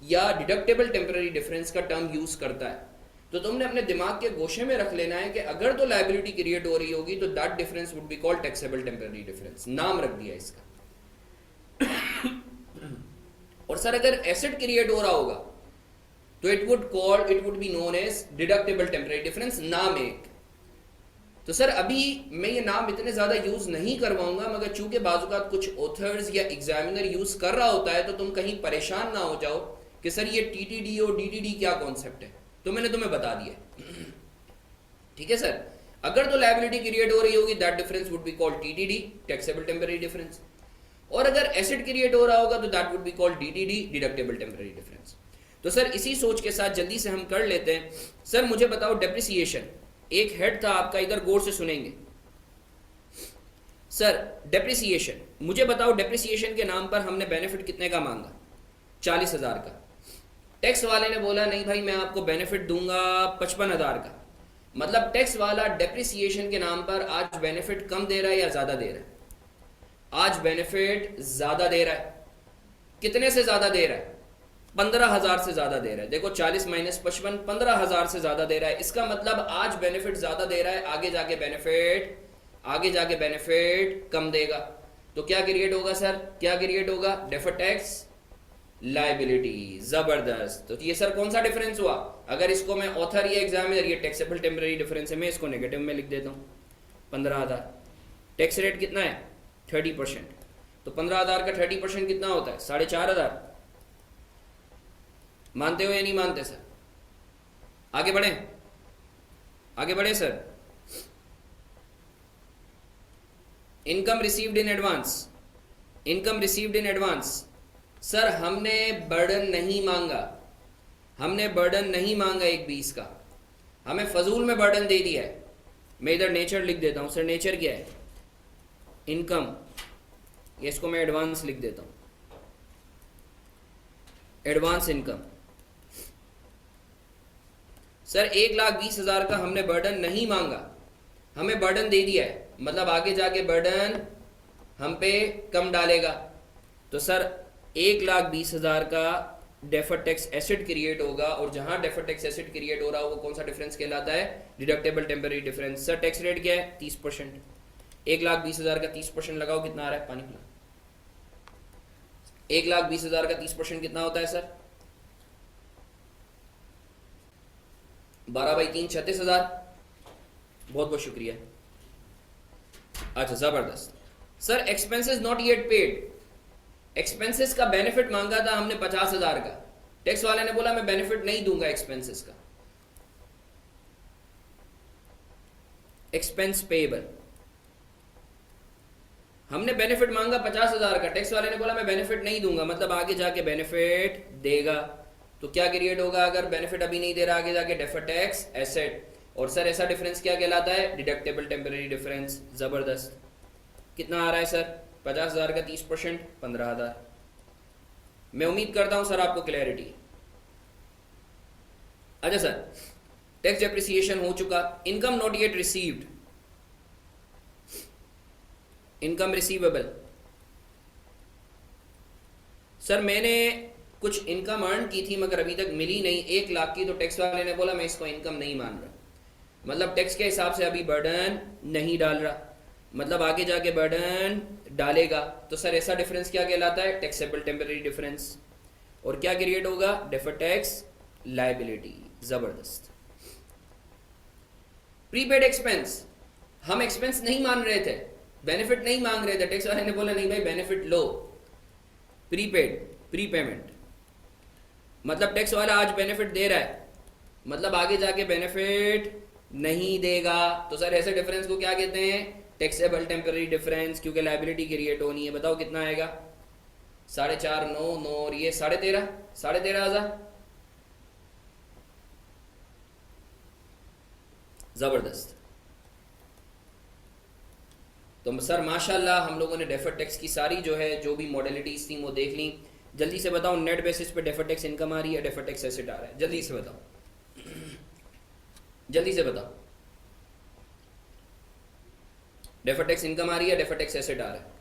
A: या डिडक्टेबल टेम्पररी डिफरेंस का टर्म यूज करता है, तो तुमने अपने दिमाग के गोशे में रख लेना है कि अगर तो लायबिलिटी क्रिएट हो रही होगी तो that difference would be called taxable temporary difference, नाम रख दिया इसका। और सर अगर एसेट क्रिएट हो रहा होगा तो it would be known as deductible temporary difference, नाम एक। तो सर अभी मैं ये नाम इतने ज्यादा यूज नहीं करवाऊंगा, मगर चूंकि बाजुकात कुछ ऑथर्स या एग्जामिनर यूज कर रहा होता है तो तुम कहीं परेशान ना हो जाओ कि सर ये टीटीडी और डीटीडी क्या कॉन्सेप्ट है, तो मैंने तुम्हें बता दिया। ठीक है सर, अगर तो लायबिलिटी क्रिएट हो रही होगी that difference would be called TTD, taxable temporary difference, और अगर एसेट क्रिएट हो रहा होगा तो that would be called DTD, deductible temporary difference. तो सर इसी सोच के साथ जल्दी से हम कर लेते हैं। सर मुझे बताओ डेप्रिसिएशन, एक हेड था आपका, इधर गौर से सुनेंगे सर। डेप्रिसिएशन, मुझे बताओ डेप्रिसिएशन के नाम पर हमने बेनिफिट कितने का मांगा, 40,000 का। टैक्स वाले ने बोला नहीं भाई मैं आपको बेनिफिट दूंगा 55,000 का। मतलब टैक्स वाला डेप्रिसिएशन के नाम पर आज बेनिफिट कम दे रहा है या ज्यादा दे रहा है? आज बेनिफिट ज्यादा दे रहा है। कितने से ज्यादा दे रहा है? 15,000 से ज्यादा दे रहा है। देखो 40 माइनस 55, 15,000 से ज्यादा दे रहा है। इसका मतलब आज बेनिफिट ज्यादा दे रहा है, आगे जाके बेनिफिट कम देगा। तो क्या क्रिएट होगा सर, क्या क्रिएट होगा? Deferred tax liability. जबरदस्त। तो ये सर कौन सा डिफरेंस हुआ? अगर इसको मैं ऑथर या एग्जामिनर, ये टैक्सेबल टेम्पररी डिफरेंस है, मैं इसको नेगेटिव में लिख देता हूँ। 15,000 टैक्स रेट कितना है? 30%। तो 15,000 का 30% कितना होता है? 4,500। मानते हो या नहीं मानते सर? आगे बढ़े, आगे बढ़े sir. Income received in advance, income received in advance. Sir हमने बर्डन नहीं मांगा, हमने बर्डन नहीं मांगा एक भी इसका, हमें फजूल में बर्डन दे दिया है। मैं इधर नेचर लिख देता हूं। सर नेचर क्या है? इनकम। इसको मैं एडवांस लिख देता हूं, एडवांस इनकम। सर 1,20,000 का हमने बर्डन नहीं मांगा, हमें बर्डन दे दिया है, मतलब आगे जाके बर्डन हम पे कम डालेगा। तो सर 1,20,000 का डेफर्ड टैक्स एसेट क्रिएट होगा, और जहां डेफर्ड टैक्स एसेट क्रिएट हो रहा हो वो कौन सा डिफरेंस कहलाता है? Deductible temporary difference. Sir tax rate क्या है? 30%। 1,20,000 का 30% लगाओ, कितना आ रहा है? पानी पिला। 1,20,000 का 30% कितना होता है सर? 12/3 36,000। बहुत बहुत शुक्रिया। अच्छा जबरदस्त। Sir expenses not yet paid, expenses का बेनिफिट मांगा था हमने 50,000 का। टैक्स वाले ने बोला मैं बेनिफिट नहीं दूंगा एक्सपेंसेस का। एक्सपेंस पेएबल, हमने बेनिफिट मांगा 50,000 का, टैक्स वाले ने बोला मैं बेनिफिट नहीं दूंगा, मतलब आगे जाके बेनिफिट देगा। तो क्या क्रिएट होगा अगर बेनिफिट अभी नहीं दे रहा? आगे जाके डेफर्ड टैक्स एसेट। और सर ऐसा डिफरेंस क्या कहलाता है? Deductible temporary difference. जबरदस्त। कितना आ रहा है सर? 50,000 का 30%, 15,000। मैं उम्मीद करता हूं सर आपको क्लैरिटी। अच्छा सर टैक्स डेप्रिसिएशन हो चुका। Income not yet received, income receivable. Sir मैंने कुछ इनकम अर्न की थी मगर अभी तक मिली नहीं, 1 लाख की। तो टैक्स वाले ने बोला मैं इसको इनकम नहीं मान रहा, मतलब टैक्स के हिसाब से अभी बर्डन नहीं डाल रहा, मतलब आगे जाके बर्डन डालेगा। तो सर ऐसा डिफरेंस क्या कहलाता है? Taxable temporary difference. और क्या क्रिएट होगा? Deferred tax liability. जबरदस्त। प्रीपेड एक्सपेंस, हम एक्सपेंस नहीं मान रहे थे, बेनिफिट नहीं मांग रहे थे, टैक्स वाले ने बोला नहीं भाई बेनिफिट लो। प्रीपेड, प्रीपेमेंट, मतलब टैक्स वाला आज बेनिफिट दे रहा है, मतलब आगे जाके बेनिफिट नहीं देगा। तो सर ऐसे डिफरेंस को क्या कहते हैं? टैक्सेबल टेम्पररी डिफरेंस, क्योंकि लाइबिलिटी क्रिएट होनी है। बताओ कितना आएगा? 4.5, 9, 9 और ये 13.5, 13.5 हजार। जबरदस्त। तो सर माशाल्लाह हम लोगों ने डेफर्ड टैक्स की सारी जो है जो भी मॉडलिटीज थी वो देख ली। जल्दी से बताओ नेट बेसिस पे डेफर्ड टैक्स इनकम आ रही है, डेफर्ड टैक्स एसेट आ रहा है? जल्दी से बताओ, जल्दी से बताओ। डेफर्ड टैक्स इनकम आ रही है, डेफर्ड टैक्स एसेट आ रहा है?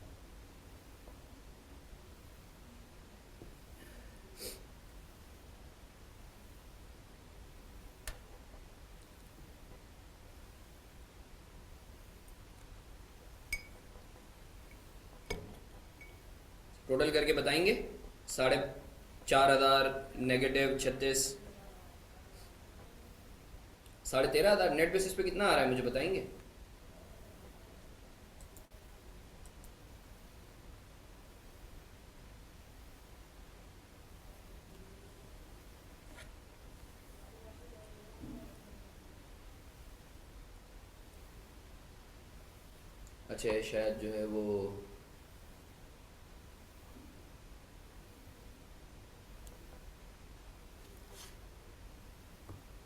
A: टोटल करके बताएंगे। 4,500 नेगेटिव 36, 13,500 नेट बेसिस पे कितना आ रहा है मुझे बताएंगे? अच्छा शायद जो है वो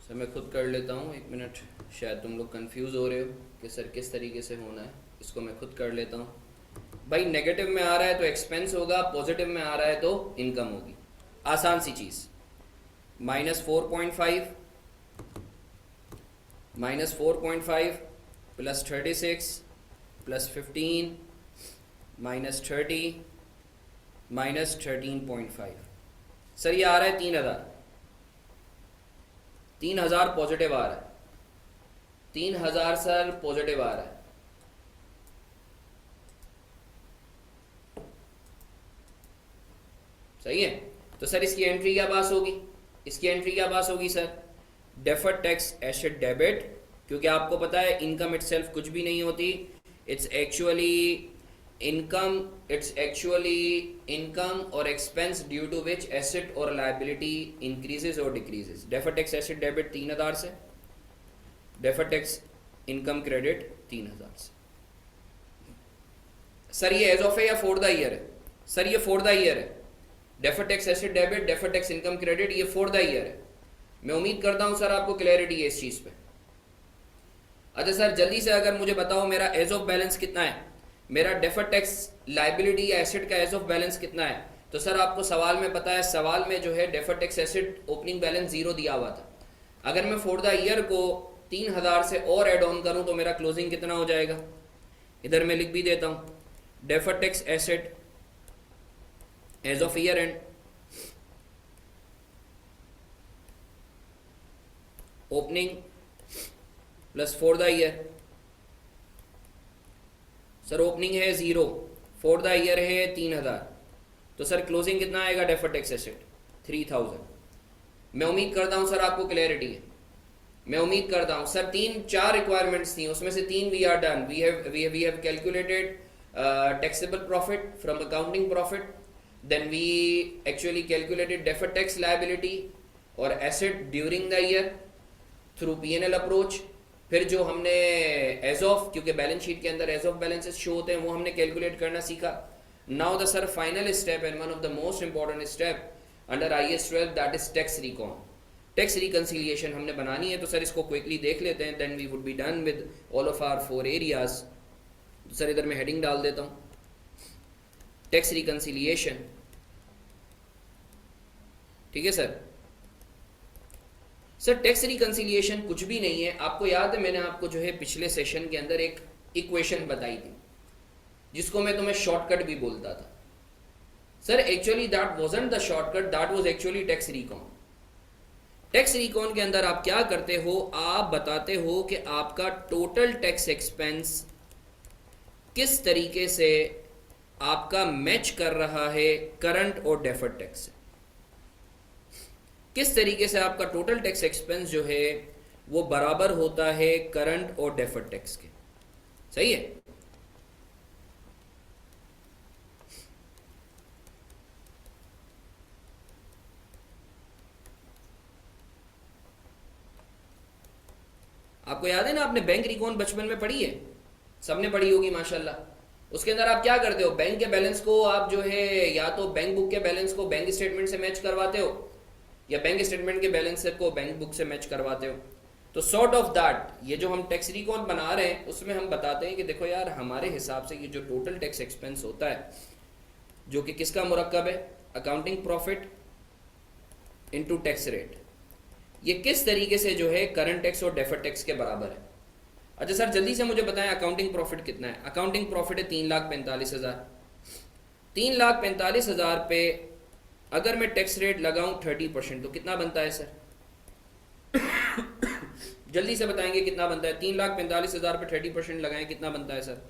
A: सर मैं खुद कर लेता हूँ, 1 मिनट। शायद तुम लोग कंफ्यूज हो रहे हो कि सर किस तरीके से होना है, इसको मैं खुद कर लेता हूँ। भाई नेगेटिव में आ रहा है तो एक्सपेंस होगा, पॉजिटिव में आ रहा है तो इनकम होगी। आसान सी चीज़। -4.5 -4.5 प्लस 36 प्लस 15 -30 -13.5। सर ये आ रहा है 3,000। 3,000 पॉजिटिव आ रहा है। 3,000 सर पॉजिटिव आ रहा है। सही है। तो सर इसकी एंट्री क्या पास होगी? इसकी एंट्री क्या पास होगी sir? Deferred tax asset debit, क्योंकि आपको पता है इनकम इटसेल्फ कुछ भी नहीं होती। It's actually income, it's actually income और expense due to which asset और लायबिलिटी इंक्रीजेज और decreases. Deferred tax asset debit 3,000 से, डेफर्ड टैक्स इनकम क्रेडिट 3,000 से। सर ये एज ऑफ है या फॉर द ईयर है? सर ये फॉर द ईयर है। Deferred tax asset debit, deferred tax income credit, ये फॉर द ईयर है। मैं उम्मीद करता हूं सर आपको क्लैरिटी है इस चीज पे। अच्छा सर जल्दी से अगर मुझे बताओ मेरा एज ऑफ बैलेंस कितना है, मेरा डेफर्ड टैक्स लाइबिलिटी या एसेट का एज ऑफ बैलेंस कितना है? तो सर आपको सवाल में पता है, सवाल में जो है deferred tax asset opening balance 0 दिया हुआ था। अगर मैं फॉर द ईयर को 3,000 से और एड ऑन करूं तो मेरा क्लोजिंग कितना हो जाएगा? इधर मैं लिख भी देता हूं, deferred tax asset as of year end opening plus for the year. Sir opening है 0, फॉर द ईयर है 3,000, तो सर क्लोजिंग कितना आएगा डेफर्ड टैक्स एसेट? 3,000। मैं उम्मीद करता हूं सर आपको क्लैरिटी है। मैं उम्मीद करता हूं सर 3-4 रिक्वायरमेंट्स थी, उसमें से 3 we are done. We have calculated taxable profit from accounting profit, then we actually calculated deferred tax liability और asset during the year through P&L approach। फिर जो हमने एज ऑफ, क्योंकि बैलेंस शीट के अंदर एज ऑफ बैलेंसेस शो होते हैं, वो हमने कैलकुलेट करना सीखा। Now the sir final step and one of the most important step under IAS 12, that is tax recon. Tax reconciliation हमने बनानी है, तो सर इसको क्विकली देख लेते हैं, then we would be done with all of our 4 areas. तो sir इधर मैं हेडिंग डाल देता हूं, टैक्स रिकंसिलिएशन। ठीक है सर। सर टैक्स रिकंसिलिएशन कुछ भी नहीं है। आपको याद है मैंने आपको जो है पिछले सेशन के अंदर एक इक्वेशन बताई थी जिसको मैं तुम्हें शॉर्टकट भी बोलता था। Sir actually that wasn't the shortcut, that was actually tax recon. Tax recon के अंदर आप क्या करते हो, आप बताते हो कि आपका टोटल टैक्स एक्सपेंस किस तरीके से आपका मैच कर रहा है करंट और डेफर्ड टैक्स से। किस तरीके से आपका टोटल टैक्स एक्सपेंस जो है वो बराबर होता है करंट और डेफर्ड टैक्स के। सही है। आपको याद है ना, आपने बैंक रिकॉन बचपन में पढ़ी है, सबने पढ़ी होगी माशाल्लाह। उसके अंदर आप क्या करते हो, बैंक के बैलेंस को आप जो है या तो बैंक बुक के बैलेंस को बैंक स्टेटमेंट से मैच करवाते हो, या बैंक स्टेटमेंट के बैलेंस को बैंक बुक से मैच करवाते हो। तो सॉर्ट ऑफ दैट ये जो हम टैक्स रिकॉन बना रहे हैं उसमें हम बताते हैं कि देखो यार, हमारे हिसाब से ये जो टोटल टैक्स एक्सपेंस होता है, जो कि किसका मुरक्कब है, accounting profit into tax rate, ये किस तरीके से जो है करंट टैक्स और डेफर्ड टैक्स के बराबर है। अच्छा सर जल्दी से मुझे बताएं अकाउंटिंग प्रॉफिट कितना है। अकाउंटिंग प्रॉफिट है 3,45,000। 3,45,000 पे अगर मैं टैक्स रेट लगाऊं 30% तो कितना बनता है सर? जल्दी से बताएंगे कितना बनता है। 3,45,000 पे 30% लगाएं, कितना बनता है सर?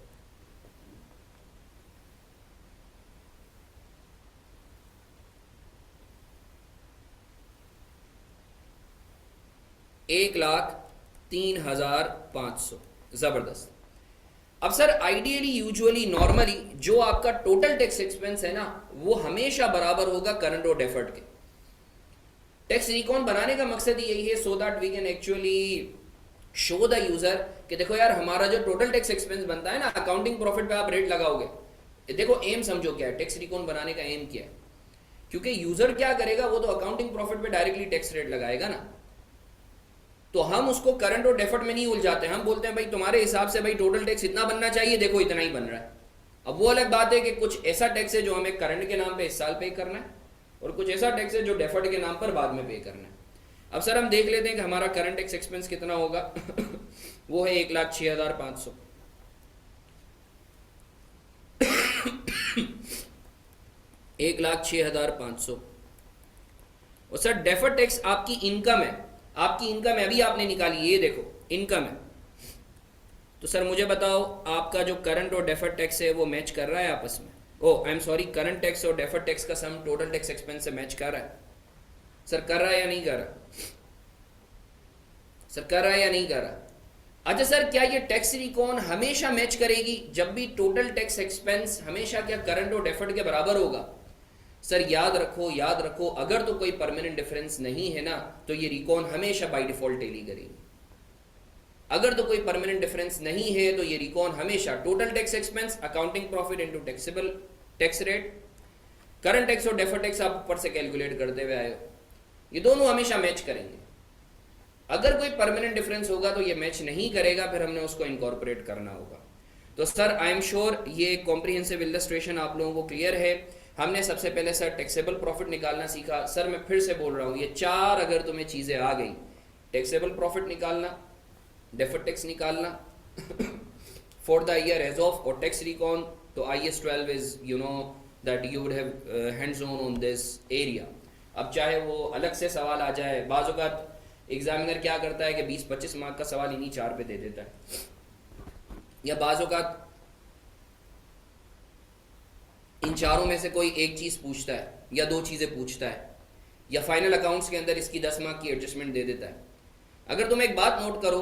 A: एक लाख 3,500। जबरदस्त। अब सर आइडियली, यूजुअली, नॉर्मली जो आपका टोटल टैक्स एक्सपेंस है ना, वो हमेशा बराबर होगा करंट और डेफर्ड के। टैक्स रिकॉन बनाने का मकसद यही है, so that we can actually show the user कि देखो यार, हमारा जो टोटल टैक्स एक्सपेंस बनता है ना, अकाउंटिंग प्रॉफिट पे आप रेट लगाओगे। देखो एम समझो क्या है, टैक्स रिकॉन बनाने का एम क्या है। क्योंकि यूजर क्या करेगा, वो तो अकाउंटिंग प्रॉफिट पे डायरेक्टली टैक्स रेट लगाएगा ना, तो हम उसको करंट और डेफर्ड में नहीं उलझाते। हम बोलते हैं भाई तुम्हारे हिसाब से भाई टोटल टैक्स इतना बनना चाहिए, देखो इतना ही बन रहा है। अब वो अलग बात है कि कुछ ऐसा टैक्स है जो हमें करंट के नाम पे इस साल पे करना है, और कुछ ऐसा टैक्स है जो डेफर्ड के नाम पर बाद में पे करना है। अब सर हम देख लेते हैं कि हमारा करंट टैक्स एक्सपेंस कितना होगा। वो है 1,06,500। 1,06,500। और सर डेफर्ड टैक्स आपकी इनकम है, आपकी इनकम है, अभी आपने निकाली, ये देखो इनकम है। तो सर मुझे बताओ आपका जो करंट और डेफर्ड टैक्स है वो मैच कर रहा है आपस में? Oh I am sorry, current tax और डेफर्ड टैक्स का सम टोटल टैक्स एक्सपेंस से मैच कर रहा है? सर कर रहा है या नहीं कर रहा? सर कर रहा है या नहीं कर रहा? अच्छा सर क्या ये टैक्स रिकॉन हमेशा मैच करेगी? जब भी टोटल टैक्स एक्सपेंस हमेशा क्या करंट और डेफर्ड के बराबर होगा? सर याद रखो, याद रखो, अगर तो कोई परमानेंट डिफरेंस नहीं है ना, तो ये रिकॉन हमेशा बाय डिफॉल्ट टेली करेगी। अगर तो कोई परमानेंट डिफरेंस नहीं है तो ये रिकॉन हमेशा total tax expense, accounting profit into taxable tax rate, current tax और डेफर्ड टैक्स आप ऊपर से कैलकुलेट करते हुए आए हो, ये दोनों हमेशा मैच करेंगे। अगर कोई परमानेंट डिफरेंस होगा तो ये मैच नहीं करेगा, फिर हमने उसको इनकॉर्पोरेट करना होगा। तो सर आई एम श्योर ये कॉम्प्रिहेंसिव इलस्ट्रेशन आप लोगों को क्लियर है। हमने सबसे पहले सर टैक्सेबल प्रॉफिट निकालना सीखा। सर मैं फिर से बोल रहा हूँ, ये चार अगर तुम्हें चीज़ें आ गई, टैक्सेबल प्रॉफिट निकालना, डेफर्ड टैक्स निकालना for the year as of, और टैक्स रिकॉन, तो IAS 12 is you know that you would have hands on this area. अब चाहे वो अलग से सवाल आ जाए, बाज़ औक़ात एग्जामिनर क्या करता है कि 20-25 मार्क का सवाल इन्हीं चार पे दे देता है, या बाज़ औक़ात इन चारों में से कोई एक चीज़ पूछता है या दो चीज़ें पूछता है, या फाइनल अकाउंट्स के अंदर इसकी 10 मार्क की एडजस्टमेंट दे देता है। अगर तुम एक बात नोट करो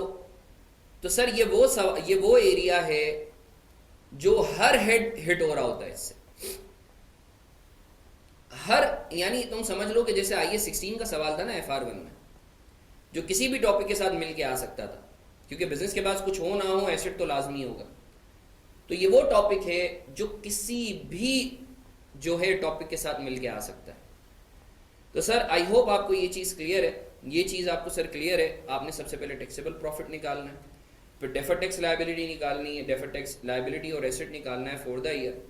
A: तो सर ये वो एरिया है जो हर हेड हिट हो रहा होता है इससे, हर, यानी तुम समझ लो कि जैसे IAS 16 का सवाल था ना FR1 में, जो किसी भी टॉपिक के साथ मिलके आ सकता था, क्योंकि बिजनेस के पास कुछ हो ना हो एसेट तो लाजमी होगा। तो ये वो टॉपिक है जो किसी भी जो है टॉपिक के साथ मिलके आ सकता है। तो सर आई होप आपको ये चीज़ क्लियर है, ये चीज़ आपको सर क्लियर है। आपने सबसे पहले टैक्सेबल प्रॉफिट निकालना है, फिर डेफर्ड टैक्स लायबिलिटी निकालनी है, डेफर्ड टैक्स लायबिलिटी और एसेट निकालना है फॉर द ईयर।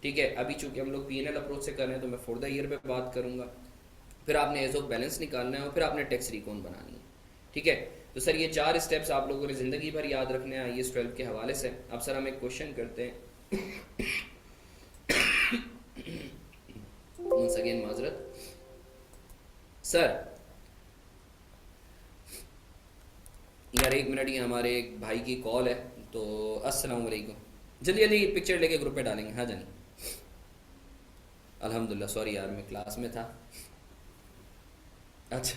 A: ठीक है, अभी चूंकि हम लोग P&L अप्रोच से कर रहे हैं तो मैं फॉर द ईयर पे बात करूंगा। फिर आपने एज ऑफ बैलेंस निकालना है और फिर आपने टैक्स रिकॉन बनानी है। ठीक है, तो सर ये चार स्टेप्स आप लोगों ने ज़िंदगी भर याद रखने हैं IAS 12 के हवाले से। अब सर हम एक क्वेश्चन करते हैं। once again माजरत सर, यार एक मिनट, ये हमारे एक भाई की कॉल है, तो अस्सलाम वालेकुम। जल्दी जल्दी पिक्चर लेके ग्रुप पे डालेंगे। हाँ जानी, अल्हम्दुलिल्लाह, सॉरी यार मैं क्लास में था। अच्छा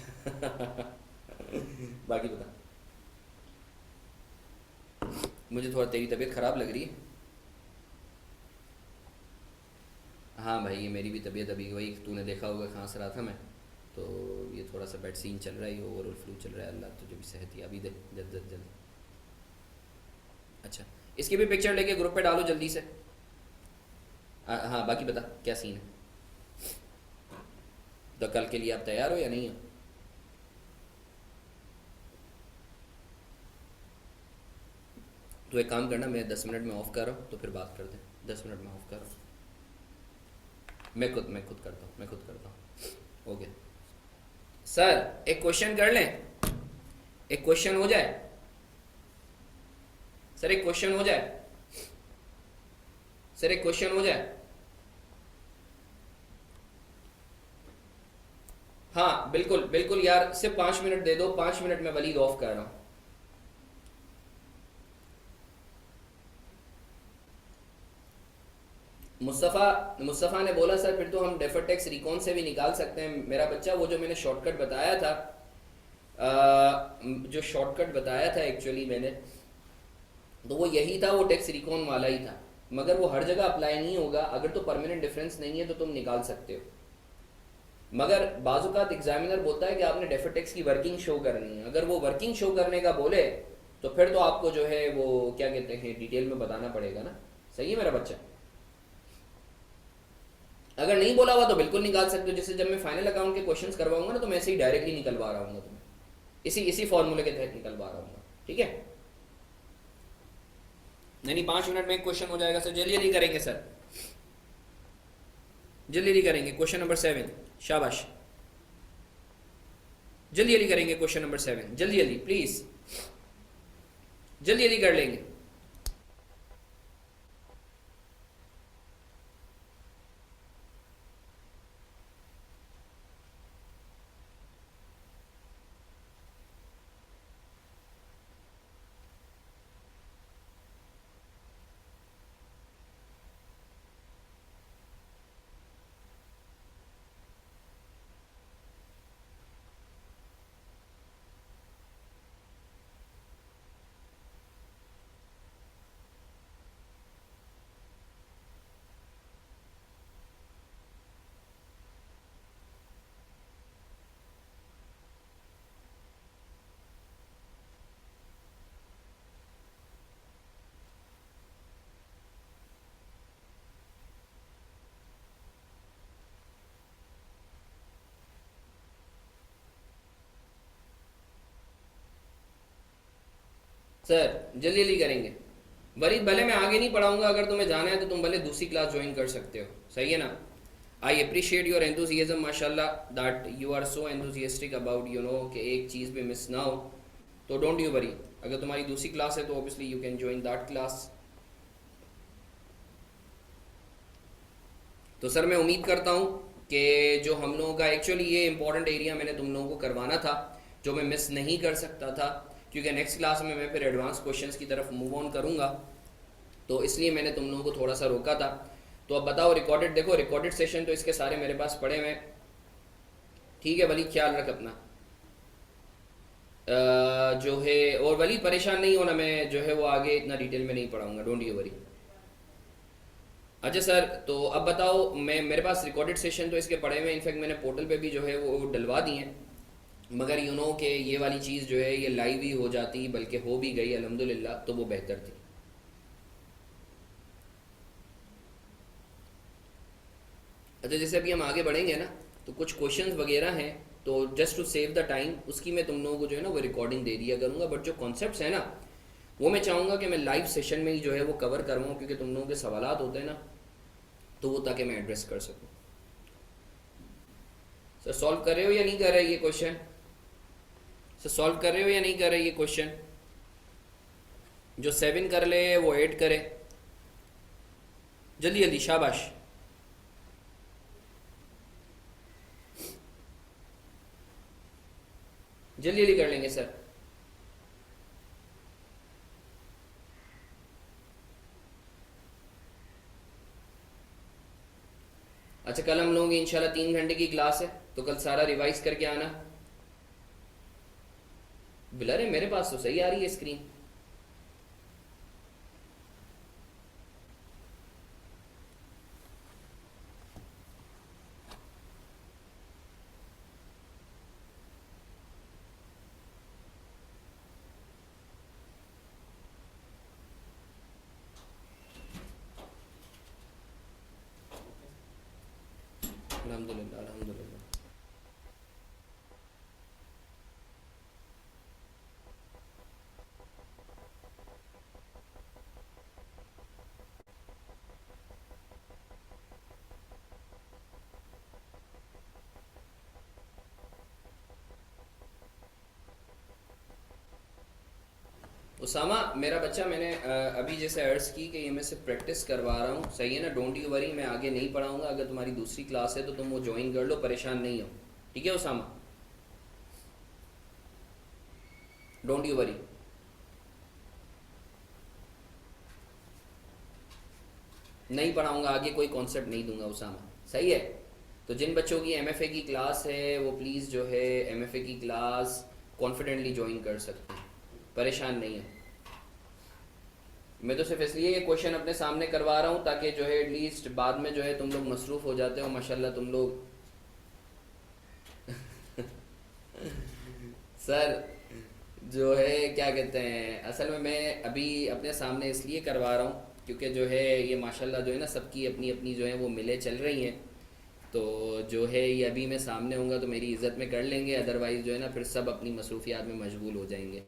A: बाकी बता, मुझे थोड़ा तेरी तबीयत ख़राब लग रही है। हाँ भाई, ये मेरी भी तबीयत अभी वही तूने देखा होगा, खांस रहा था मैं, तो ये थोड़ा सा बेड सीन चल रहा है, ये ओवरऑल फ्लू चल रहा है। अल्लाह तुझे भी सेहत याबी दे जल्द जल्द जल्द। अच्छा, इसकी भी पिक्चर लेके ग्रुप पे डालो जल्दी से। हाँ, बाकी बता क्या सीन है। तो कल के लिए आप तैयार हो या नहीं हो? तो एक काम करना, मैं 10 मिनट में ऑफ कर रहा हूँ, तो फिर बात करते हैं। 10 मिनट में ऑफ कर रहा हूँ। मैं खुद करता हूँ, मैं खुद करता हूँ। ओके सर, एक क्वेश्चन कर लें? एक क्वेश्चन हो जाए सर, एक क्वेश्चन हो जाए सर, एक क्वेश्चन हो जाए। हाँ बिल्कुल बिल्कुल यार, सिर्फ 5 मिनट दे दो, 5 मिनट में वलीद ऑफ कर रहा हूँ। मुस्तफ़ा ने बोला सर फिर तो हम डेफर टैक्स रिकॉन से भी निकाल सकते हैं मेरा बच्चा। वो जो मैंने शॉर्टकट बताया था, जो शॉर्टकट बताया था एक्चुअली मैंने, तो वो यही था, वो टैक्स रिकॉन वाला ही था। मगर वो हर जगह अप्लाई नहीं होगा। अगर तो परमानेंट डिफरेंस नहीं है तो तुम निकाल सकते हो। मगर बाजुकात एग्जामिनर बोलता है कि आपने डेफर टैक्स की वर्किंग शो करनी है। अगर वो वर्किंग शो करने का बोले तो फिर तो आपको जो है वो क्या कहते हैं, डिटेल में बताना पड़ेगा ना। सही है मेरा बच्चा? अगर नहीं बोला हुआ तो बिल्कुल निकाल सकते हो। जैसे जब मैं फाइनल अकाउंट के क्वेश्चंस करवाऊंगा ना, तो मैं ऐसे ही डायरेक्टली निकलवा रहा हूँ तुम्हें, इसी इसी फॉर्मूले के तहत निकलवा रहा हूँ। ठीक है? नहीं नहीं, 5 मिनट में एक क्वेश्चन हो जाएगा सर। जल्दी जल्दी करेंगे सर, जल्दी जल्दी करेंगे। क्वेश्चन नंबर 7, शाबाश। जल्दी जल्दी करेंगे क्वेश्चन नंबर 7, जल्दी जल्दी प्लीज, जल्दी जल्दी कर लेंगे। सर जल्दी जल्दी करेंगे। वरीद भले मैं आगे नहीं पढ़ाऊंगा, अगर तुम्हें जाना है तो तुम भले दूसरी क्लास ज्वाइन कर सकते हो। सही है ना? आई अप्रिशिएट योर एंथुजियाज्म, माशाल्लाह, that you are so enthusiastic about कि एक चीज़ भी मिस ना हो। तो डोंट यू वरी, अगर तुम्हारी दूसरी क्लास है तो obviously you can join that class. तो सर मैं उम्मीद करता हूँ कि जो हम लोगों का एक्चुअली ये इंपॉर्टेंट एरिया मैंने तुम लोगों को करवाना था, जो मैं मिस नहीं कर सकता था, क्योंकि नेक्स्ट क्लास में मैं फिर एडवांस क्वेश्चंस की तरफ मूव ऑन करूँगा, तो इसलिए मैंने तुम लोगों को थोड़ा सा रोका था। तो अब बताओ, रिकॉर्डेड देखो, रिकॉर्डेड सेशन तो इसके सारे मेरे पास पड़े हुए हैं। ठीक है वली, ख्याल रख अपना। जो है, और वली परेशान नहीं होना, मैं जो है वो आगे इतना डिटेल में नहीं पढ़ाऊंगा, डोंट यू वरी। अच्छा सर, तो अब बताओ, मैं मेरे पास रिकॉर्डेड सेशन तो इसके पड़े हुए हैं, इनफैक्ट मैंने पोर्टल पे भी जो है वो डलवा दिए हैं। मगर कि ये वाली चीज़ जो है ये लाइव ही हो जाती, बल्कि हो भी गई अल्हम्दुलिल्लाह, तो वो बेहतर थी। अच्छा, जैसे अभी हम आगे बढ़ेंगे ना, तो कुछ क्वेश्चंस वगैरह हैं, तो just to save the time उसकी मैं तुम लोगों को जो है ना वो रिकॉर्डिंग दे दिया करूँगा। बट जो कॉन्सेप्ट्स हैं ना, वो मैं चाहूँगा कि मैं लाइव सेशन में ही जो है वो कवर करवाऊँ, क्योंकि तुम लोगों के सवालात होते हैं ना, तो वो ताकि मैं एड्रेस कर सकूँ। सर सॉल्व कर रहे हो या नहीं कर रहे ये क्वेश्चन? सर सॉल्व कर रहे हो या नहीं कर रहे ये क्वेश्चन? जो 7 कर ले वो 8 करे, जल्दी जल्दी, शाबाश। जल्दी जल्दी कर लेंगे सर। अच्छा, कल हम लोगों की इंशाल्लाह 3 घंटे की क्लास है, तो कल सारा रिवाइज करके आना। ब्लर है? मेरे पास तो सही आ रही है स्क्रीन। अल्हम्दुलिल्लाह अल्हम्दुलिल्लाह। उसामा मेरा बच्चा, मैंने अभी जैसे अर्ज की कि ये मैं सिर्फ प्रैक्टिस करवा रहा हूँ, सही है ना? डोंट यू वरी, मैं आगे नहीं पढ़ाऊंगा। अगर तुम्हारी दूसरी क्लास है तो तुम वो ज्वाइन कर लो, परेशान नहीं हो। ठीक है उसामा, डोंट यू वरी। नहीं पढ़ाऊंगा आगे, कोई कॉन्सेप्ट नहीं दूंगा उसामा, सही है? तो जिन बच्चों की एमएफए की क्लास है वो प्लीज़ जो है एमएफए की क्लास कॉन्फिडेंटली ज्वाइन कर सकते हैं, परेशान नहीं है। मैं तो सिर्फ इसलिए ये क्वेश्चन अपने सामने करवा रहा हूँ ताकि जो है एटलीस्ट बाद में जो है तुम लोग मसरूफ़ हो जाते हो, माशाल्लाह तुम लोग। सर जो है क्या कहते हैं, असल में मैं अभी अपने सामने इसलिए करवा रहा हूँ क्योंकि जो है ये माशाल्लाह जो है ना सबकी अपनी अपनी जो है वो मिले चल रही हैं। तो जो है ये अभी मैं सामने होऊंगा तो मेरी इज़्ज़त में कर लेंगे, अदरवाइज़ जो है ना फिर सब अपनी मसरूफियात में मशगूल हो जाएंगे।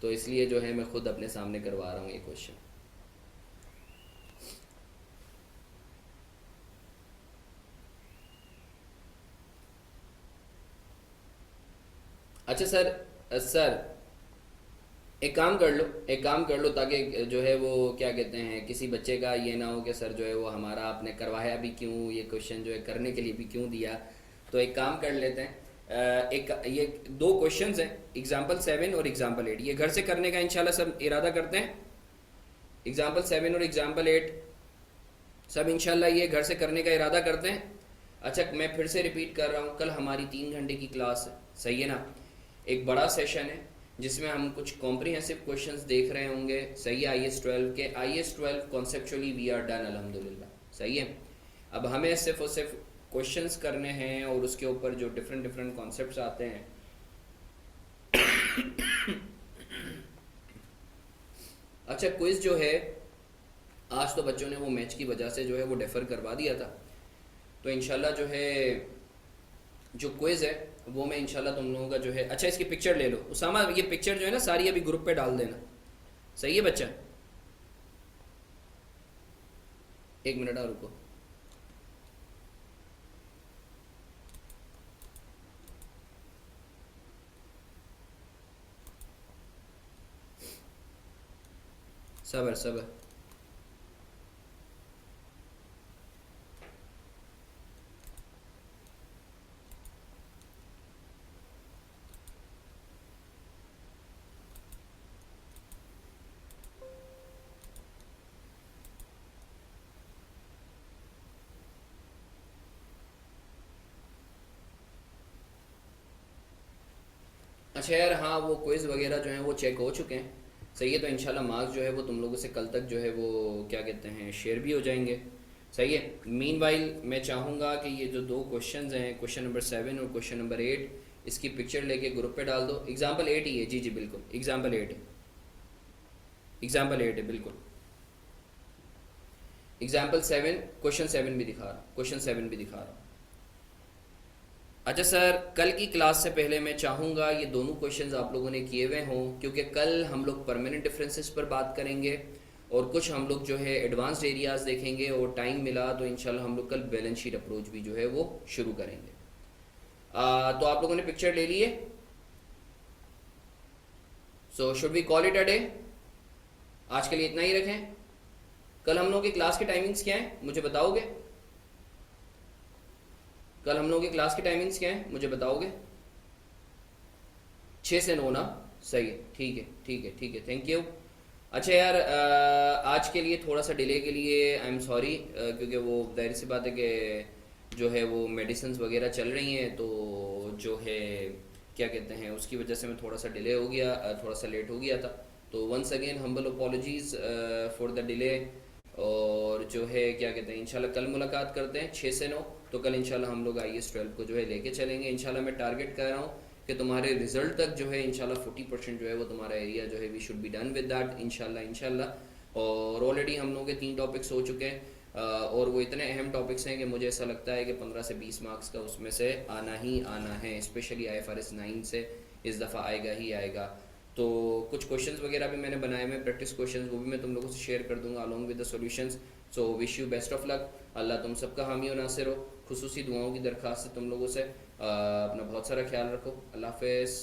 A: तो इसलिए जो है मैं खुद अपने सामने करवा रहा हूँ ये क्वेश्चन। अच्छा सर, सर एक काम कर लो, एक काम कर लो ताकि जो है वो क्या कहते हैं किसी बच्चे का ये ना हो कि सर जो है वो हमारा आपने करवाया भी क्यों, ये क्वेश्चन जो है करने के लिए भी क्यों दिया। तो एक काम कर लेते हैं, एक ये दो क्वेश्चंस हैं, एग्जाम्पल 7 और एग्जाम्पल 8, ये घर से करने का इंशाल्लाह सब इरादा करते हैं। एग्जाम्पल 7 और एग्जाम्पल 8 सब इंशाल्लाह ये घर से करने का इरादा करते हैं। अच्छा मैं फिर से रिपीट कर रहा हूँ, कल हमारी 3 घंटे की क्लास है, सही है ना? एक बड़ा सेशन है जिसमें हम कुछ कॉम्प्रिहेंसिव क्वेश्चंस देख रहे होंगे, सही है? IS-12 के, IS-12 conceptually we are done अल्हम्दुलिल्लाह, सही है? अब हमें सिर्फ और सिर्फ क्वेश्चंस करने हैं और उसके ऊपर जो डिफरेंट डिफरेंट कॉन्सेप्ट्स आते हैं। अच्छा क्विज जो है आज तो बच्चों ने वो मैच की वजह से जो है वो डेफर करवा दिया था, तो इंशाल्लाह जो है जो क्विज है वो मैं इंशाल्लाह तुम लोगों का जो है, अच्छा इसकी पिक्चर ले लो उसामा, ये पिक्चर जो है ना सारी अभी ग्रुप पे डाल देना, सही है बच्चा? एक मिनट और रुको। सबर सबर। अच्छा यार हाँ, वो क्विज़ वगैरह जो है वो चेक हो चुके हैं, सही है? तो इंशाल्लाह मार्क्स जो है वो तुम लोगों से कल तक जो है वो क्या कहते हैं शेयर भी हो जाएंगे, सही है? मीनवाइल मैं चाहूँगा कि ये जो दो क्वेश्चंस हैं, क्वेश्चन नंबर 7 और क्वेश्चन नंबर 8, इसकी पिक्चर लेके ग्रुप पे डाल दो। एग्जाम्पल 8 ही है, जी जी बिल्कुल एग्जाम्पल 8 है, एग्जाम्पल 8 है बिल्कुल। एग्जाम्पल 7, क्वेश्चन 7 भी दिखा रहा हूँ, क्वेश्चन 7 भी दिखा रहा हूँ। अच्छा सर, कल की क्लास से पहले मैं चाहूँगा ये दोनों क्वेश्चंस आप लोगों ने किए हुए हों, क्योंकि कल हम लोग परमानेंट डिफरेंसेस पर बात करेंगे और कुछ हम लोग जो है एडवांस्ड एरियाज़ देखेंगे, और टाइम मिला तो इंशाल्लाह हम लोग कल बैलेंस शीट अप्रोच भी जो है वो शुरू करेंगे। तो आप लोगों ने पिक्चर ले लिए, so should we call it a day? आज के लिए इतना ही रखें। कल हम लोगों की क्लास की टाइमिंग्स क्या हैं मुझे बताओगे? कल हम लोगों की क्लास की टाइमिंग्स क्या हैं मुझे बताओगे? 6 से 9 ना? सही है, ठीक है ठीक है ठीक है, थैंक यू। अच्छा यार आज के लिए थोड़ा सा डिले के लिए आई एम सॉरी, क्योंकि वो जाहिर सी बात है कि जो है वो मेडिसिन वगैरह चल रही हैं, तो जो है क्या कहते हैं उसकी वजह से मैं थोड़ा सा डिले हो गया, थोड़ा सा लेट हो गया था। तो once again humble apologies for the delay. और जो है क्या कहते हैं इंशाल्लाह कल मुलाकात करते हैं 6 से 9। तो कल इंशाल्लाह हम लोग IS-12 को जो है लेके चलेंगे इंशाल्लाह। मैं टारगेट कर रहा हूँ कि तुम्हारे रिजल्ट तक जो है इंशाल्लाह 40% जो है वो तुम्हारा एरिया जो है we should be done with that इंशाल्लाह इंशाल्लाह। और ऑलरेडी हम लोगों के 3 टॉपिक्स हो चुके हैं, और वो इतने अहम टॉपिक्स हैं कि मुझे ऐसा लगता है कि 15 से 20 मार्क्स का उसमें से आना ही आना है, स्पेशली IFRS 9 से इस दफ़ा आएगा ही आएगा। तो कुछ क्वेश्चंस वगैरह भी मैंने बनाए हुए प्रैक्टिस क्वेश्चंस, वो भी मैं तुम लोगों से शेयर कर दूंगा along with the solutions. So wish you best of luck. अल्लाह तुम सबका हामी और नासिर हो। खुसूसी दुआओं की दरख्वास्त है तुम लोगों से, अपना बहुत सारा ख्याल रखो। अल्लाह हाफिज़।